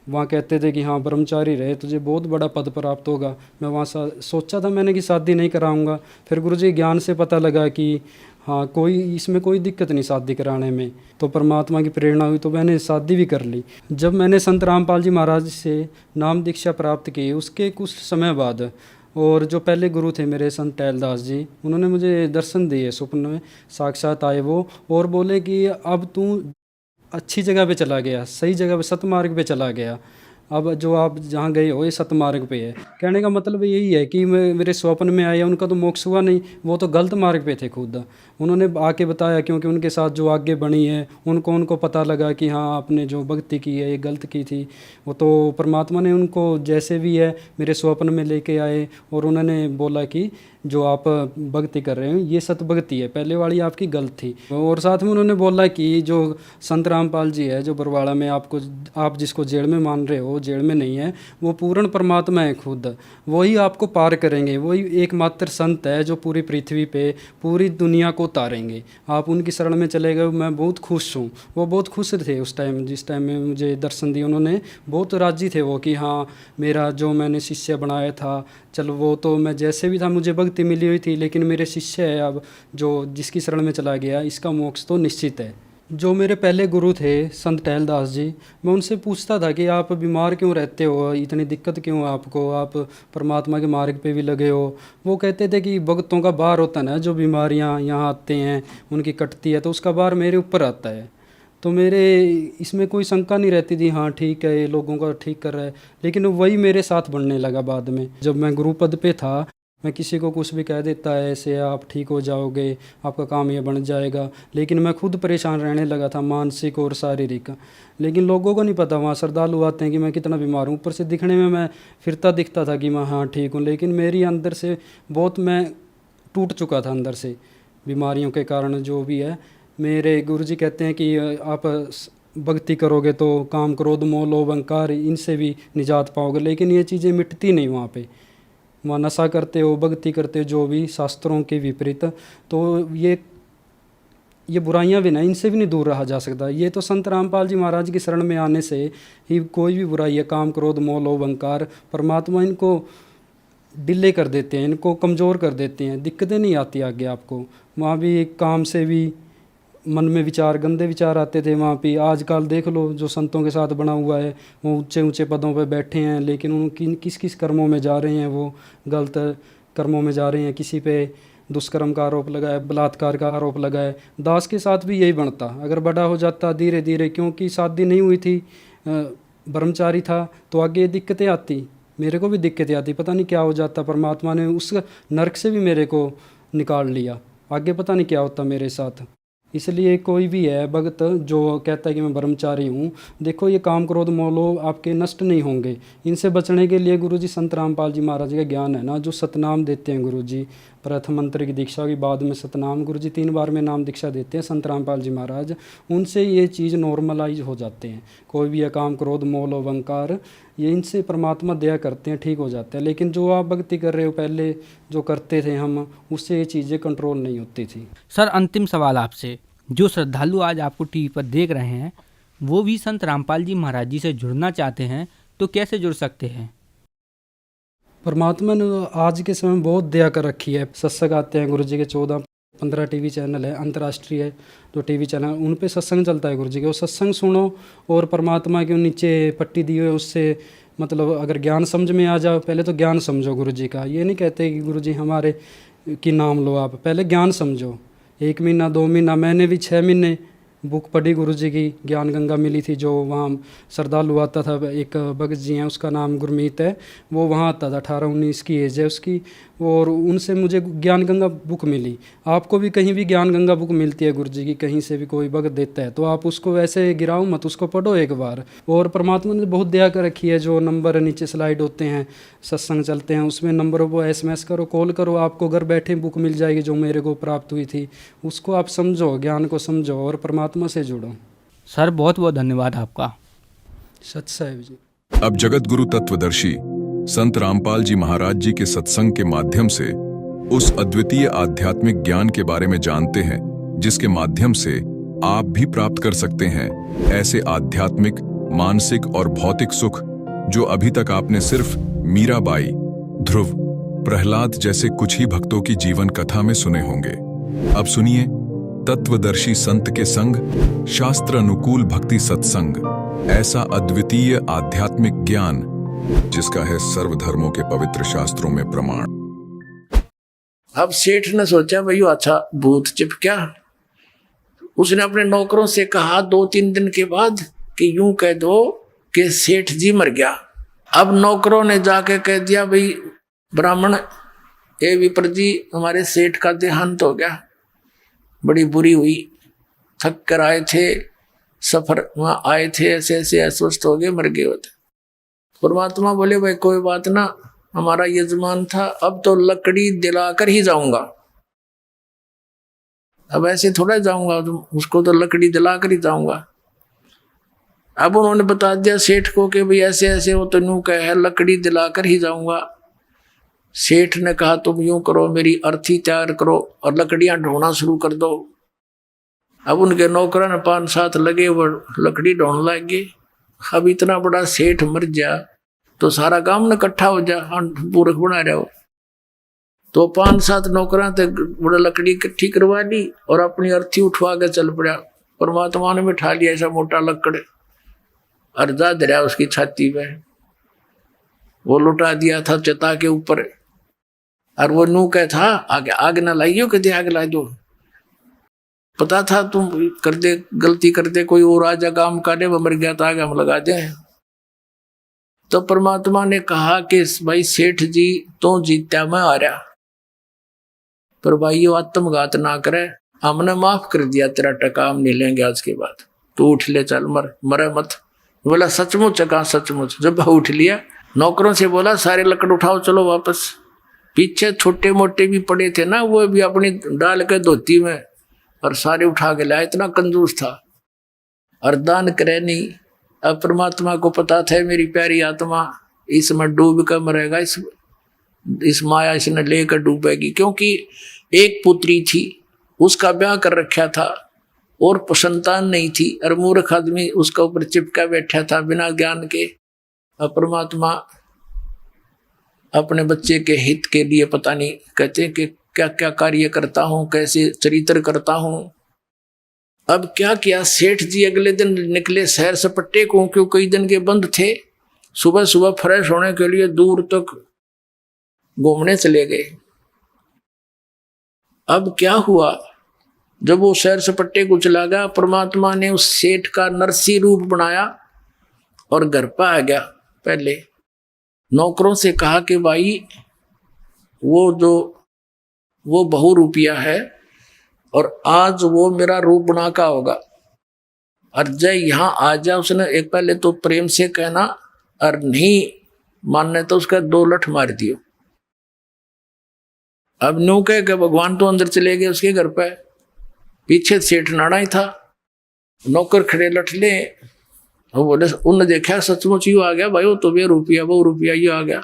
वहाँ कहते थे कि हाँ ब्रह्मचारी रहे तुझे बहुत बड़ा पद प्राप्त होगा। मैं वहाँ सोचा था मैंने कि शादी नहीं कराऊंगा। फिर गुरुजी ज्ञान से पता लगा कि हाँ कोई इसमें कोई दिक्कत नहीं शादी कराने में, तो परमात्मा की प्रेरणा हुई तो मैंने शादी भी कर ली। जब मैंने संत रामपाल जी महाराज से नाम दीक्षा प्राप्त की उसके कुछ समय बाद, और जो पहले गुरु थे मेरे संत टहलदास जी, उन्होंने मुझे दर्शन दिए स्वप्न में, साक्षात आए वो, और बोले कि अब तू अच्छी जगह पे चला गया, सही जगह पे, सतमार्ग पे चला गया। अब जो आप जहाँ गए हो ये सतमार्ग पे है। कहने का मतलब यही है कि मेरे स्वप्न में आया, उनका तो मोक्ष हुआ नहीं, वो तो गलत मार्ग पे थे खुद। उन्होंने आके बताया, क्योंकि उनके साथ जो आगे बढ़ी है उनको पता लगा कि हाँ आपने जो भक्ति की है ये गलत की थी। वो तो परमात्मा ने उनको जैसे भी है मेरे स्वप्न में लेके आए, और उन्होंने बोला कि जो आप भक्ति कर रहे हो ये सत भक्ति है, पहले वाली आपकी गलत थी। और साथ में उन्होंने बोला कि जो संत रामपाल जी है जो बरवाड़ा में आप जिसको जेल में मान रहे हो, जेल में नहीं है, वो पूर्ण परमात्मा है खुद, वही आपको पार करेंगे। वही एकमात्र संत है जो पूरी पृथ्वी पे पूरी दुनिया को उतारेंगे। आप उनकी शरण में चले गए, मैं बहुत खुश हूँ। वो बहुत खुश थे उस टाइम, जिस टाइम में मुझे दर्शन दिए उन्होंने, बहुत राजी थे वो कि हाँ मेरा जो मैंने शिष्य बनाया था, चलो वो तो मैं जैसे भी था मुझे भक्ति मिली हुई थी, लेकिन मेरे शिष्य है अब जो जिसकी शरण में चला गया इसका मोक्ष तो निश्चित है। जो मेरे पहले गुरु थे संत टहलदास जी, मैं उनसे पूछता था कि आप बीमार क्यों रहते हो, इतनी दिक्कत क्यों आपको, आप परमात्मा के मार्ग पे भी लगे हो। वो कहते थे कि भक्तों का भार होता है ना, जो बीमारियां यहाँ आते हैं उनकी कटती है तो उसका भार मेरे ऊपर आता है। तो मेरे इसमें कोई शंका नहीं रहती थी, हाँ ठीक है ये लोगों का ठीक कर रहा है। लेकिन वही मेरे साथ बढ़ने लगा बाद में। जब मैं गुरु पद पे था, मैं किसी को कुछ भी कह देता है ऐसे आप ठीक हो जाओगे, आपका काम ये बन जाएगा, लेकिन मैं खुद परेशान रहने लगा था मानसिक और शारीरिक। लेकिन लोगों को नहीं पता, वहाँ श्रद्धालु आते हैं कि मैं कितना बीमार हूँ, ऊपर से दिखने में मैं फिरता दिखता था कि मैं हाँ ठीक हूँ, लेकिन मेरी अंदर से बहुत मैं टूट चुका था अंदर से बीमारियों के कारण। जो भी है मेरे गुरुजी कहते हैं कि आप भक्ति करोगे तो काम क्रोध मोह लोभ अहंकार इनसे भी निजात पाओगे, लेकिन ये चीज़ें मिटती नहीं वहाँ पे। वहाँ नशा करते हो, भक्ति करते हो, जो भी शास्त्रों के विपरीत, तो ये बुराइयां भी ना, इनसे भी नहीं दूर रहा जा सकता। ये तो संत रामपाल जी महाराज की शरण में आने से ही कोई भी बुराई है, काम क्रोध मोह लोभ अहंकार, परमात्मा इनको डिले कर देते हैं, इनको कमज़ोर कर देते हैं, दिक्कतें नहीं आती आगे आपको। वहाँ भी काम से भी मन में विचार, गंदे विचार आते थे वहाँ पे। आजकल देख लो जो संतों के साथ बना हुआ है, वो ऊंचे ऊंचे पदों पे बैठे हैं, लेकिन उन किस किस कर्मों में जा रहे हैं, वो गलत कर्मों में जा रहे हैं। किसी पे दुष्कर्म का आरोप लगाए, बलात्कार का आरोप लगाए। दास के साथ भी यही बनता, अगर बड़ा हो जाता धीरे धीरे, क्योंकि शादी नहीं हुई थी, ब्रह्मचारी था, तो आगे दिक्कतें आती, मेरे को भी दिक्कतें आती, पता नहीं क्या हो जाता। परमात्मा ने उस नरक से भी मेरे को निकाल लिया, आगे पता नहीं क्या होता मेरे साथ। इसलिए कोई भी है भगत जो कहता है कि मैं ब्रह्मचारी हूँ, देखो ये काम क्रोध मोह आपके नष्ट नहीं होंगे। इनसे बचने के लिए गुरुजी संत रामपाल जी महाराज का ज्ञान है ना, जो सतनाम देते हैं गुरुजी, प्रथम मंत्र की दीक्षा के बाद में सतनाम, गुरुजी 3 बार में नाम दीक्षा देते हैं संत रामपाल जी महाराज। उनसे ये चीज़ नॉर्मलाइज हो जाते हैं। कोई भी काम क्रोध मोह लोभ अहंकार, ये इनसे परमात्मा दया करते हैं, ठीक हो जाते हैं। लेकिन जो आप भक्ति कर रहे हो, पहले जो करते थे हम, उससे ये चीज़ें कंट्रोल नहीं होती थी। सर अंतिम सवाल आपसे, जो श्रद्धालु आज आपको टीवी पर देख रहे हैं वो भी संत रामपाल जी महाराज जी से जुड़ना चाहते हैं, तो कैसे जुड़ सकते हैं? परमात्मा ने आज के समय में बहुत दया कर रखी है। सत्संग आते हैं गुरुजी के 14-15 टीवी चैनल है, अंतर्राष्ट्रीय जो टीवी चैनल, उन पे सत्संग चलता है गुरुजी के। वो सत्संग सुनो और परमात्मा के नीचे पट्टी दी हुई है, उससे मतलब अगर ज्ञान समझ में आ जाओ, पहले तो ज्ञान समझो गुरुजी का। ये नहीं कहते कि गुरुजी हमारे की नाम लो, आप पहले ज्ञान समझो। 1 महीना 2 महीना, मैंने भी 6 महीने बुक पढ़ी गुरुजी की, ज्ञान गंगा मिली थी, जो वहाँ श्रद्धालु आता था। एक भगत जी हैं, उसका नाम गुरमीत है, वो वहाँ आता था, 18-19 की एज है उसकी, और उनसे मुझे ज्ञान गंगा बुक मिली। आपको भी कहीं भी ज्ञान गंगा बुक मिलती है गुरुजी की, कहीं से भी कोई भगत देता है, तो आप उसको वैसे गिराओ मत, उसको पढ़ो एक बार। और परमात्मा ने बहुत दया कर रखी है, जो नंबर नीचे स्लाइड होते हैं, सत्संग चलते हैं, उसमें नंबरों को SMS करो, कॉल करो, आपको घर बैठे बुक मिल जाएगी जो मेरे को प्राप्त हुई थी। उसको आप समझो, ज्ञान को समझो और परमात्मा से जुड़ो। सर बहुत बहुत धन्यवाद आपका। सच साहिब जी। अब जगत गुरु तत्वदर्शी संत रामपाल जी महाराज जी के सत्संग के माध्यम से उस अद्वितीय आध्यात्मिक ज्ञान के बारे में जानते हैं, जिसके माध्यम से आप भी प्राप्त कर सकते हैं ऐसे आध्यात्मिक, मानसिक और भौतिक सुख जो अभी तक आपने सिर्फ मीराबाई, ध्रुव, प्रहलाद जैसे कुछ ही भक्तों की जीवन कथा में सुने होंगे। अब सुनिए तत्वदर्शी संत के संग शास्त्र अनुकूल भक्ति सत्संग, ऐसा अद्वितीय आध्यात्मिक ज्ञान जिसका है सर्वधर्मों के पवित्र शास्त्रों में प्रमाण। अब सेठ ने सोचा भाई अच्छा भूत चिपका। उसने अपने नौकरों से कहा 2-3 दिन के बाद कि यूं कह दो कि सेठ जी मर गया। अब नौकरों ने जाके कह दिया भाई ब्राह्मण, ए विप्र जी, हमारे सेठ का देहांत हो गया, बड़ी बुरी हुई, थक कर आए थे, सफर वहां आए थे, ऐसे ऐसे अस्वस्थ हो गए, मर गए होते। परमात्मा बोले भाई कोई बात ना, हमारा यजमान था, अब तो लकड़ी दिलाकर ही जाऊंगा। अब ऐसे थोड़ा जाऊंगा, उसको तो लकड़ी दिलाकर ही जाऊंगा। अब उन्होंने बता दिया सेठ को कि भाई ऐसे ऐसे वो तो यूं कहे है, लकड़ी दिलाकर ही जाऊंगा। सेठ ने कहा तुम यूं करो, मेरी अर्थी तैयार करो और लकड़ियां ढोना शुरू कर दो। अब उनके नौकरों ने 5-7 लगे, वो लकड़ी ढोने लग गए। अब इतना बड़ा सेठ मर जा तो सारा काम न इकट्ठा हो जा, पूरक बना रहे हो। तो 5-7 नौकरा थे, बड़ा लकड़ी इकट्ठी करवा ली और अपनी अर्थी उठवा के चल पड़ा। परमात्मा ने बिठा लिया ऐसा मोटा लकड़, अर्जा दरिया उसकी छाती पे, वो लुटा दिया था चता के ऊपर। और वो नू कह था आगे आग ना लाइयो, कदे आग ला दो, पता था तुम कर दे, गलती कर दे, कोई और राजा काम करे, वो मर गया था, आगे हम लगा दे। तो परमात्मा ने कहा कि भाई सेठ जी तो जीत्या, मैं आ रहा, पर भाई ये आत्मघात ना करे, हमने माफ कर दिया, तेरा टका हम नहीं लेंगे आज के बाद, तू उठ ले, चल मरे मत। बोला सचमुच? कहा सचमुच। जब उठ लिया, नौकरों से बोला सारे लकड़ उठाओ, चलो वापस। पीछे छोटे मोटे भी पड़े थे ना, वो भी अपनी डाल के धोती में और सारे उठा के लाया, इतना कंजूस था। और दान करे नहीं। अब परमात्मा को पता था मेरी प्यारी आत्मा इसमें डूब कर मरेगा, इस माया इसने लेकर डूबेगी। क्योंकि एक पुत्री थी, उसका ब्याह कर रखा था और संतान नहीं थी, और मूर्ख आदमी उसका ऊपर चिपका बैठा था बिना ज्ञान के। अब परमात्मा अपने बच्चे के हित के लिए पता नहीं कहते कि क्या क्या कार्य करता हूं, कैसे चरित्र करता हूं। अब क्या किया, सेठ जी अगले दिन निकले शहर सपट्टे को, क्यों कई दिन के बंद थे। सुबह सुबह फ्रेश होने के लिए दूर तक घूमने चले गए। अब क्या हुआ, जब वो शहर सपट्टे को चला गया, परमात्मा ने उस सेठ का नरसी रूप बनाया और घर पर आ गया। पहले नौकरों से कहा कि भाई वो बहु रुपया है और आज वो मेरा रूप बना का होगा, और जय यहाँ आ जा। उसने एक पहले तो प्रेम से कहना, और नहीं मानने तो उसका 2 लठ मार दियो। अब न्यू कह के भगवान तो अंदर चले गए उसके घर पे, पीछे सेठ नाड़ा ही था। नौकर खड़े लठ ले, वो बोले, उन्होंने देखा सचमुच यू आ गया भाई, वो तो वो रुपया ये आ गया।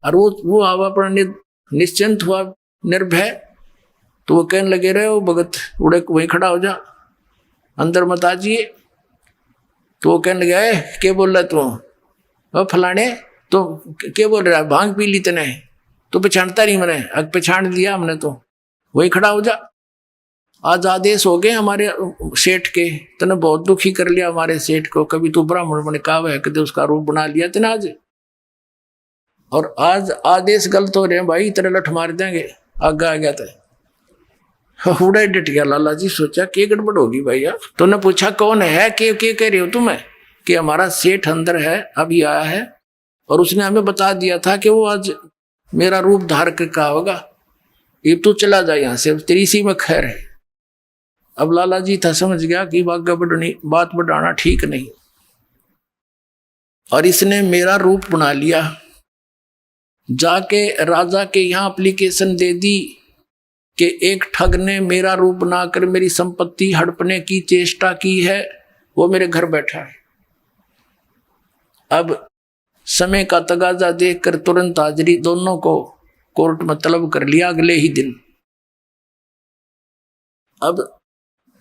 और वो आवा पर निश्चिंत हुआ, निर्भय। तो वो कहने लगे, रहे हो भगत, उड़े वहीं खड़ा हो जा, अंदर मत आजिए। तो वो कहने लगे, क्या बोल रहा तू? वो फलाने तो क्या बोल रहा है, भांग पी ली तने? तो पहचानता नहीं मैंने? अब पहचान दिया हमने, तो वही खड़ा हो जा। आज आदेश हो गए हमारे सेठ के, तने बहुत दुखी कर लिया हमारे सेठ को। कभी तो ब्राह्मण बने कहा है, कभी उसका रूप बना लिया तने आज, और आज आदेश गलत हो रहे हैं भाई, तेरे लठ मार देंगे। आगे आ गया था, उड़ा डट गया। लाला जी सोचा क्या गड़बड़ होगी भैया। तो ने पूछा कौन है, के कह रहे हो तुम्हें? कि हमारा सेठ अंदर है, अभी आया है, और उसने हमें बता दिया था कि वो आज मेरा रूप धार कर का होगा। ये तू चला जा यहाँ से, तेरी सी में खैर है। अब लाला जी था समझ गया कि बात बढ़ाना ठीक नहीं, और इसने मेरा रूप बना लिया। जाके राजा के यहाँ एप्लीकेशन दे दी कि एक ठग ने मेरा रूप बनाकर मेरी संपत्ति हड़पने की चेष्टा की है, वो मेरे घर बैठा है। अब समय का तगाजा देखकर तुरंत हाजिरी दोनों को कोर्ट में तलब कर लिया अगले ही दिन। अब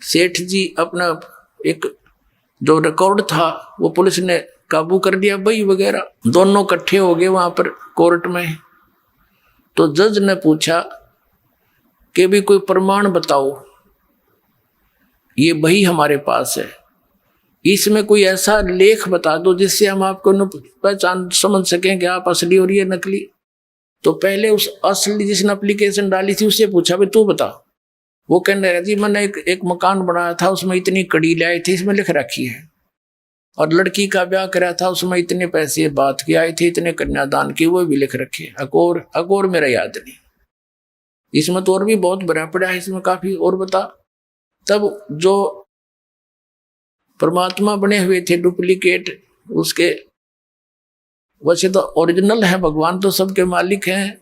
सेठ जी अपना एक जो रिकॉर्ड था वो पुलिस ने काबू कर लिया, बही वगैरह दोनों इकट्ठे हो गए वहां पर कोर्ट में। तो जज ने पूछा कि भी कोई प्रमाण बताओ, ये बही हमारे पास है, इसमें कोई ऐसा लेख बता दो जिससे हम आपको पहचान समझ सकें कि आप असली और ये नकली। तो पहले उस असली जिसने एप्लीकेशन डाली थी उससे पूछा, भाई तू बता। वो कहने लगा, जी मैंने एक मकान बनाया था, उसमें इतनी कड़ी लाई थी, इसमें लिख रखी है, और लड़की का ब्याह कराया था, उसमें इतने पैसे बात के आए थे, इतने कन्यादान की, वो भी लिख रखे। अकोर मेरा याद नहीं, इसमें तो और भी बहुत भरा पड़ा है, इसमें काफी और बता। तब जो परमात्मा बने हुए थे डुप्लीकेट, उसके वैसे तो ओरिजिनल है, भगवान तो सबके मालिक हैं,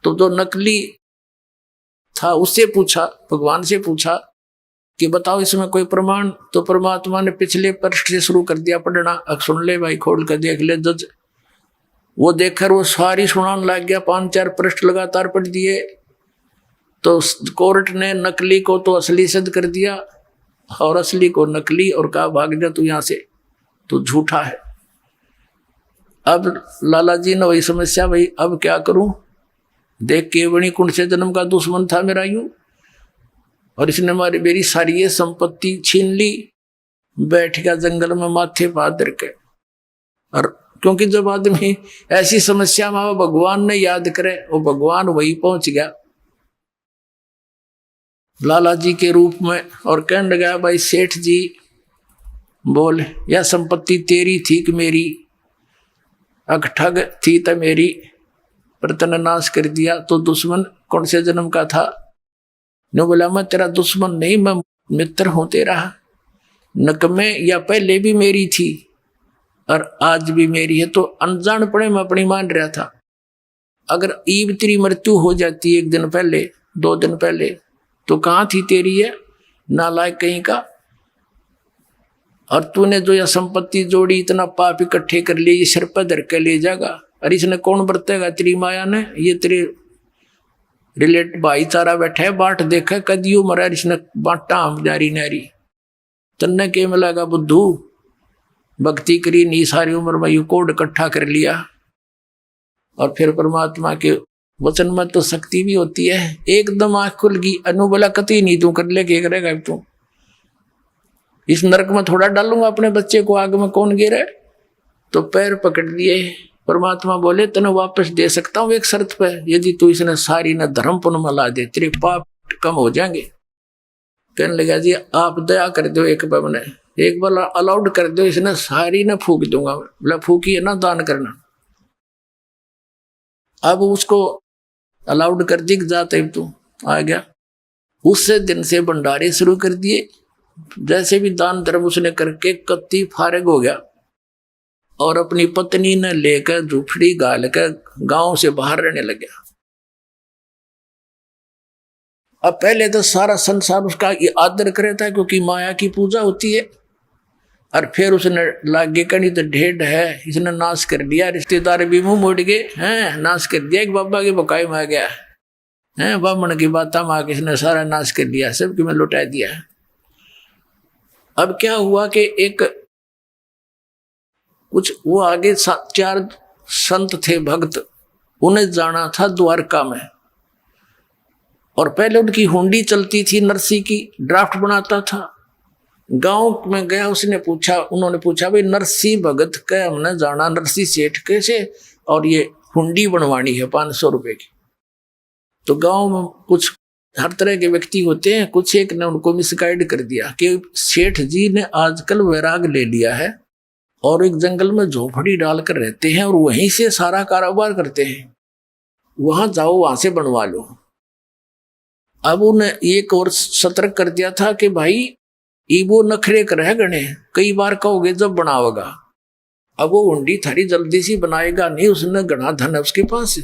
तो जो नकली था उससे पूछा, भगवान से पूछा कि बताओ इसमें कोई प्रमाण। तो परमात्मा ने पिछले पृष्ठ से शुरू कर दिया पढ़ना। अब सुन ले भाई, खोल कर देख ले। जज वो देखकर वो सारी सुनाने लग गया, 5-4 पृष्ठ लगातार पढ़ दिए। तो कोर्ट ने नकली को तो असली सिद्ध कर दिया और असली को नकली, और कहा भाग जा तू यहाँ से, तू झूठा है। अब लाला जी ने वही समस्या, भाई अब क्या करूं, देख के बणी कुंड से जन्म का दुश्मन था मेरा यूं, और इसने मेरी सारी ये संपत्ति छीन ली। बैठ गया जंगल में माथे पादर के। और क्योंकि जब आदमी ऐसी समस्या में भगवान ने याद करे, वो भगवान वही पहुंच गया लाला जी के रूप में, और कहने लगा, भाई सेठ जी बोल, यह संपत्ति तेरी थी कि मेरी? अग ठग थी तो मेरी, पर तने नाश कर दिया। तो दुश्मन कौन से जन्म का था? ने बोला, मैं तेरा दुश्मन नहीं, मैं मित्र हूं तेरा। नकमे या पहले भी मेरी थी और आज भी मेरी है, तो अनजान पड़े मैं अपनी मान रहा था। अगर ईब तेरी मृत्यु हो जाती 1 दिन पहले, 2 दिन पहले, तो कहाँ थी तेरी है नालायक कहीं का? और तूने जो यह संपत्ति जोड़ी, इतना पाप इकट्ठे कर लिए, ये सिर पर धर के ले जाएगा। और इसने कौन बरतेगा? तेरी माया ने। ये तेरे रिलेट भाईचारा बैठा है, बाट देखा कदियो मरा, इसने बांटा हम जारी नारी। तन्ने के मिलेगा बुद्धू, भक्ति करी नहीं सारी उम्र में, यू कोड इकट्ठा कर लिया। और फिर परमात्मा के वचन में तो शक्ति भी होती है। एकदम आंख खुल गई, अनु बोला कति नहीं तू कर ले, क्या करेगा तू, इस नरक में थोड़ा डालूंगा अपने बच्चे को, आग में कौन गिरे। तो पैर पकड़ लिए, परमात्मा बोले तेने वापस दे सकता हूँ एक शर्त पे, यदि तू इसने सारी न धर्म पुण्य में ला दे, तेरे पाप कम हो जाएंगे। कहने लगा जी आप दया कर दो, एक बार मैंने एक बार अलाउड कर दो, इसने सारी न फूक दूंगा। बोला फूकी है ना, दान करना। अब उसको अलाउड कर दी, जाते तू आ गया। उससे दिन से भंडारे शुरू कर दिए, जैसे भी दान धर्म उसने करके कत्ती फारिग हो गया और अपनी पत्नी ने लेकर झूपड़ी गाल कर गांव से बाहर रहने लग गया। अब पहले तो सारा संसार उसका आदर करे था क्योंकि माया की पूजा होती है, और फिर उसने लागे कहीं तो ढेड है, इसने नाश कर दिया। रिश्तेदार भी मुंह मोड़ गए हैं, नाश कर दिया। एक बाबा के बकाई में आ गया है, ब्राह्मण की बात माँ के इसने सारा नाश कर दिया, सबकी में लुटा दिया। अब क्या हुआ कि एक कुछ वो आगे 4 संत थे भक्त, उन्हें जाना था द्वारका में, और पहले उनकी हुंडी चलती थी, नरसी की ड्राफ्ट बनाता था। गांव में गया, उसने पूछा, उन्होंने पूछा भाई नरसी भगत के हमने जाना, नरसी सेठ कैसे, और ये हुंडी बनवानी है 500 रुपए की। तो गांव में कुछ हर तरह के व्यक्ति होते हैं, कुछ एक ने उनको मिसगाइड कर दिया कि सेठ जी ने आजकल वैराग ले लिया है और एक जंगल में झोपड़ी डालकर रहते हैं और वहीं से सारा कारोबार करते हैं, वहां जाओ, वहां से बनवा लो। अब उन्हें एक और सतर्क कर दिया था कि भाई वो नखरे कर है गणे, कई बार कहोगे जब बनाओगा। अब वो हुंडी थारी जल्दी सी बनाएगा नहीं, उसने घना धन है उसके पास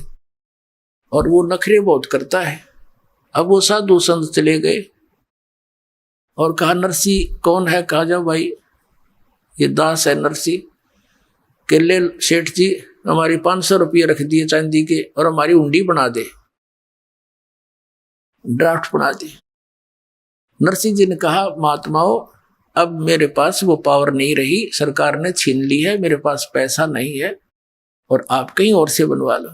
और वो नखरे बहुत करता है। अब वो साधु संत चले गए और कहा नरसी कौन है, कहा जाओ भाई ये दास है नरसी के, ले सेठ जी हमारी 500 रुपये रख दिए चांदी के और हमारी हुंडी बना दे, ड्राफ्ट बना दे। नरसिंह जी ने कहा महात्माओं अब मेरे पास वो पावर नहीं रही, सरकार ने छीन ली है, मेरे पास पैसा नहीं है और आप कहीं और से बनवा लो।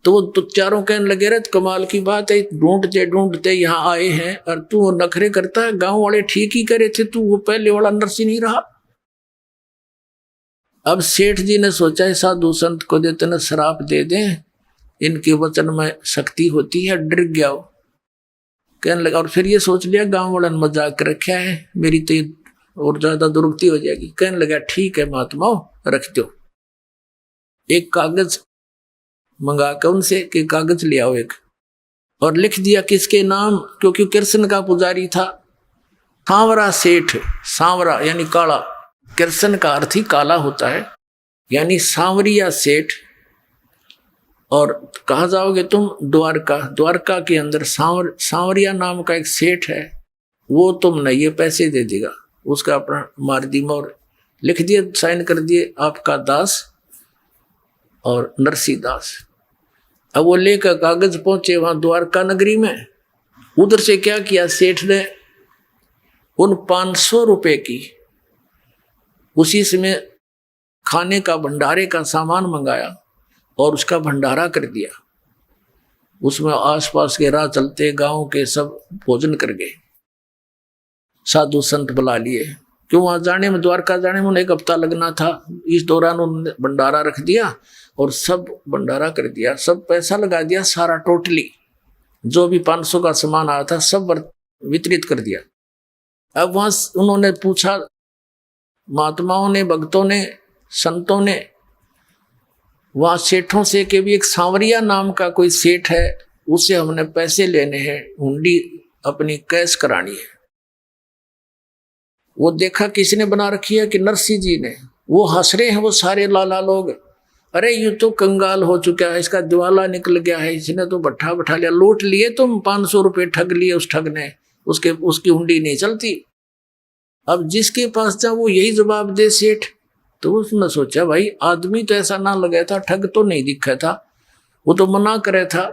तो वो तो चारों कहने लगे रहे कमाल की बात है, ढूंढते ढूंढते यहाँ आए हैं और तू नखरे करता है, गांव वाले ठीक ही करे थे, तू वो पहले वाला नरसिंह नहीं रहा। अब सेठ जी ने सोचा है साधु संत को देते न श्राप दे दें, इनके वचन में शक्ति होती है, डर गया वो कहने लगा। और फिर ये सोच लिया गांव वाला ने मजाक कर रखा है, मेरी तो और ज्यादा दुर्गति हो जाएगी। कहने लगा ठीक है महात्माओं रख दो। एक कागज मंगा कर उनसे कि कागज ले आओ एक, और लिख दिया किसके नाम, क्योंकि कृष्ण का पुजारी था, सांवरा सेठ। सांवरा यानी काला, कृष्ण का अर्थ ही काला होता है, यानी सांवरिया सेठ। और कहा जाओगे तुम द्वारका, द्वारका के अंदर सांवरिया नाम का एक सेठ है, वो तुमने ये पैसे दे देगा, उसका अपना मार दी मोर, लिख दिए, साइन कर दिए, आपका दास और नरसी दास। अब वो लेकर कागज पहुंचे वहां द्वारका नगरी में। उधर से क्या किया सेठ ने, उन 500 रुपए की उसी समय खाने का भंडारे का सामान मंगाया और उसका भंडारा कर दिया। उसमें आसपास के राह चलते गांव के सब भोजन कर गए, साधु संत बुला लिए, क्यों वहां जाने में, द्वारका जाने में 1 हफ्ता लगना था। इस दौरान उन्होंने भंडारा रख दिया और सब भंडारा कर दिया, सब पैसा लगा दिया, सारा टोटली जो भी 500 का सामान आया था सब वितरित कर दिया। अब वहां उन्होंने पूछा, महात्माओं ने, भक्तों ने, संतों ने वहां सेठों से कि भी एक सांवरिया नाम का कोई सेठ है, उससे हमने पैसे लेने हैं, हुंडी अपनी कैश करानी है। वो देखा किसने बना रखी है कि नरसिंह जी ने। वो हंस रहे हैं वो सारे लाला लोग, अरे यूं तो कंगाल हो चुका है, इसका दिवाला निकल गया है, इसने तो भट्ठा बैठा लिया, लूट लिए तुम, 500 रुपये ठग लिए उस ठग ने, उसकी हुंडी नहीं चलती। अब जिसके पास जाओ वो यही जवाब दे सेठ। तो उसने सोचा भाई आदमी तो ऐसा ना लगा था, ठग तो नहीं दिखा था, वो तो मना करे था,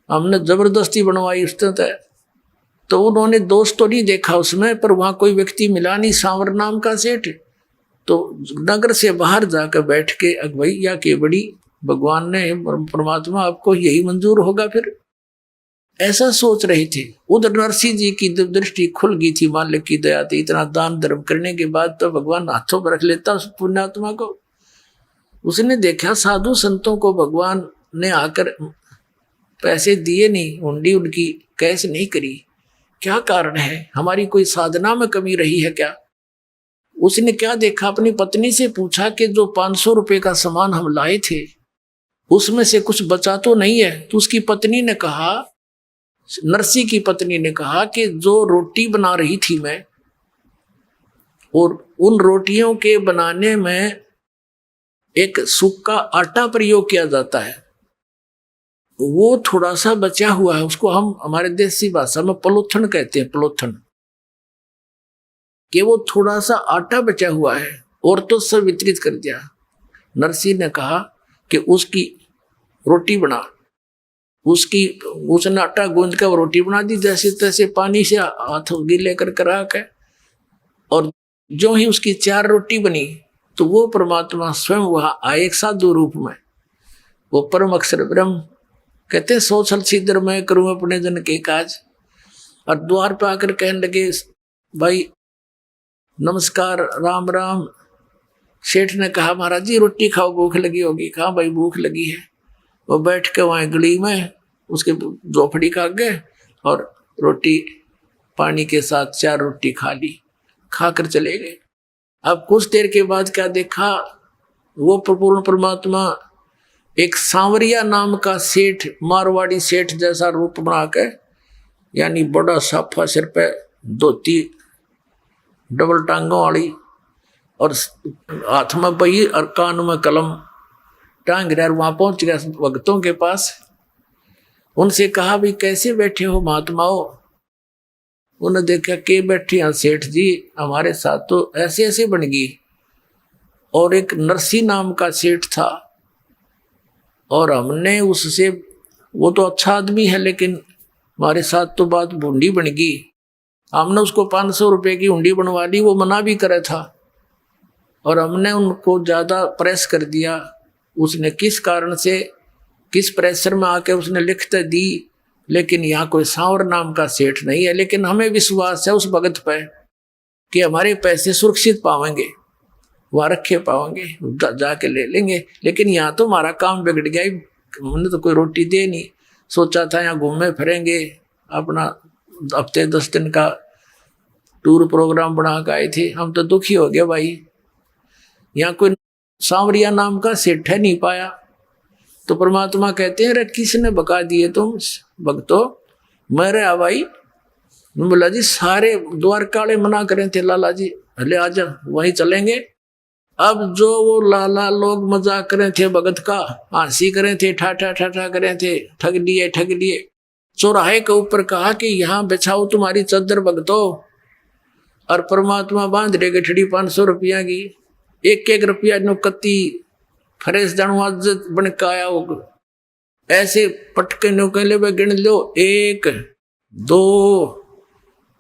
हमने जबरदस्ती बनवाई उसने तय। तो उन्होंने दोस्त तो नहीं देखा उसमें, पर वहां कोई व्यक्ति मिला नहीं सांवर नाम का सेठ। तो नगर से बाहर जाकर बैठ के भैया की बड़ी भगवान ने परमात्मा आपको यही मंजूर होगा फिर, ऐसा सोच रहे थे। उधर नरसिंह जी की दृष्टि खुल गई थी, मालिक की दया थी। इतना दान धर्म करने के बाद तो भगवान हाथों पर रख लेता उस पुण्यात्मा को। उसने देखा साधु संतों को भगवान ने आकर पैसे दिए नहीं, हुंडी उनकी कैश नहीं करी, क्या कारण है? हमारी कोई साधना में कमी रही है क्या? उसने क्या देखा, अपनी पत्नी से पूछा कि जो 500 रुपए का सामान हम लाए थे उसमें से कुछ बचा तो नहीं है? तो उसकी पत्नी ने कहा, नरसिंह की पत्नी ने कहा कि जो रोटी बना रही थी मैं, और उन रोटियों के बनाने में एक सूखा आटा प्रयोग किया जाता है, वो थोड़ा सा बचा हुआ है, उसको हम हमारे देसी भाषा में पलोथन कहते हैं, पलोथन, कि वो थोड़ा सा आटा बचा हुआ है और तो सब वितरित कर दिया। नरसिंह ने कहा कि उसकी रोटी बना, उसने आटा गूंद कर रोटी बना दी, जैसे तैसे पानी से हाथ गीले कर करा के, और जो ही उसकी 4 रोटी बनी तो वो परमात्मा स्वयं वहां आए एक साधु रूप में। वो परम अक्षर ब्रह्म कहते हैं, 100 छल छिद्र मैं करूं अपने जन के काज। और द्वार पे आकर कहने लगे, भाई नमस्कार, राम राम। सेठ ने कहा, महाराज जी रोटी खाओ, भूख लगी होगी। कहा, भाई भूख लगी है। वो बैठ के वहां गली में उसके झोपड़ी खा गए और रोटी पानी के साथ 4 रोटी खा ली, खाकर चले गए। अब कुछ देर के बाद क्या देखा, वो पूर्ण परमात्मा एक सांवरिया नाम का सेठ, मारवाड़ी सेठ जैसा रूप बना के, यानी बड़ा साफा, सिर पे धोती डबल टांगों वाली, और हाथ में बही और कान में कलम टांग रहा। वहां पहुंच गया भक्तों के पास। उनसे कहा, भाई कैसे बैठे हो महात्माओं? उन्होंने देखा कि बैठे हैं सेठ जी, हमारे साथ तो ऐसे ऐसे बन गई। और एक नरसिंह नाम का सेठ था, और हमने उससे, वो तो अच्छा आदमी है लेकिन हमारे साथ तो बात बूंदी बन गई। हमने उसको 500 रुपए की हुंडी बनवा ली, वो मना भी करे था, और हमने उनको ज़्यादा प्रेस कर दिया। उसने किस कारण से, किस प्रेशर में आके उसने लिखते दी, लेकिन यहाँ कोई सांवर नाम का सेठ नहीं है। लेकिन हमें विश्वास है उस भगत पे कि हमारे पैसे सुरक्षित पाएंगे, वहाँ रखे पाएंगे, जाके ले लेंगे। लेकिन यहाँ तो हमारा काम बिगड़ गया ही, हमने तो कोई रोटी दे नहीं। सोचा था यहाँ घूमे फिरेंगे, अपना हफ्ते 10 दिन का टूर प्रोग्राम बना के आए थे। हम तो दुखी हो गए भाई, यहाँ कोई सांवरिया नाम का सेठ है नहीं पाया। तो परमात्मा कहते हैं, अरे किसने बका दिए तुम भक्तों? मेरे भाई। बोला जी सारे द्वारकाले मना करें थे, लाला जी हले आजा वहीं चलेंगे। अब जो वो लाला लोग मजाक करें थे भगत का, हंसी करें थे, ठाठा ठाठा करें थे, ठग लिए। चौराहे के ऊपर कहा कि यहाँ बिछाओ तुम्हारी चादर भगतों, और परमात्मा बांध रहे गठड़ी 500 रुपया की, एक रुपया नो कत्ती फरेस जानू आज बन के आया होगा। ऐसे पटके नो कहले वे गिन लो, 1 2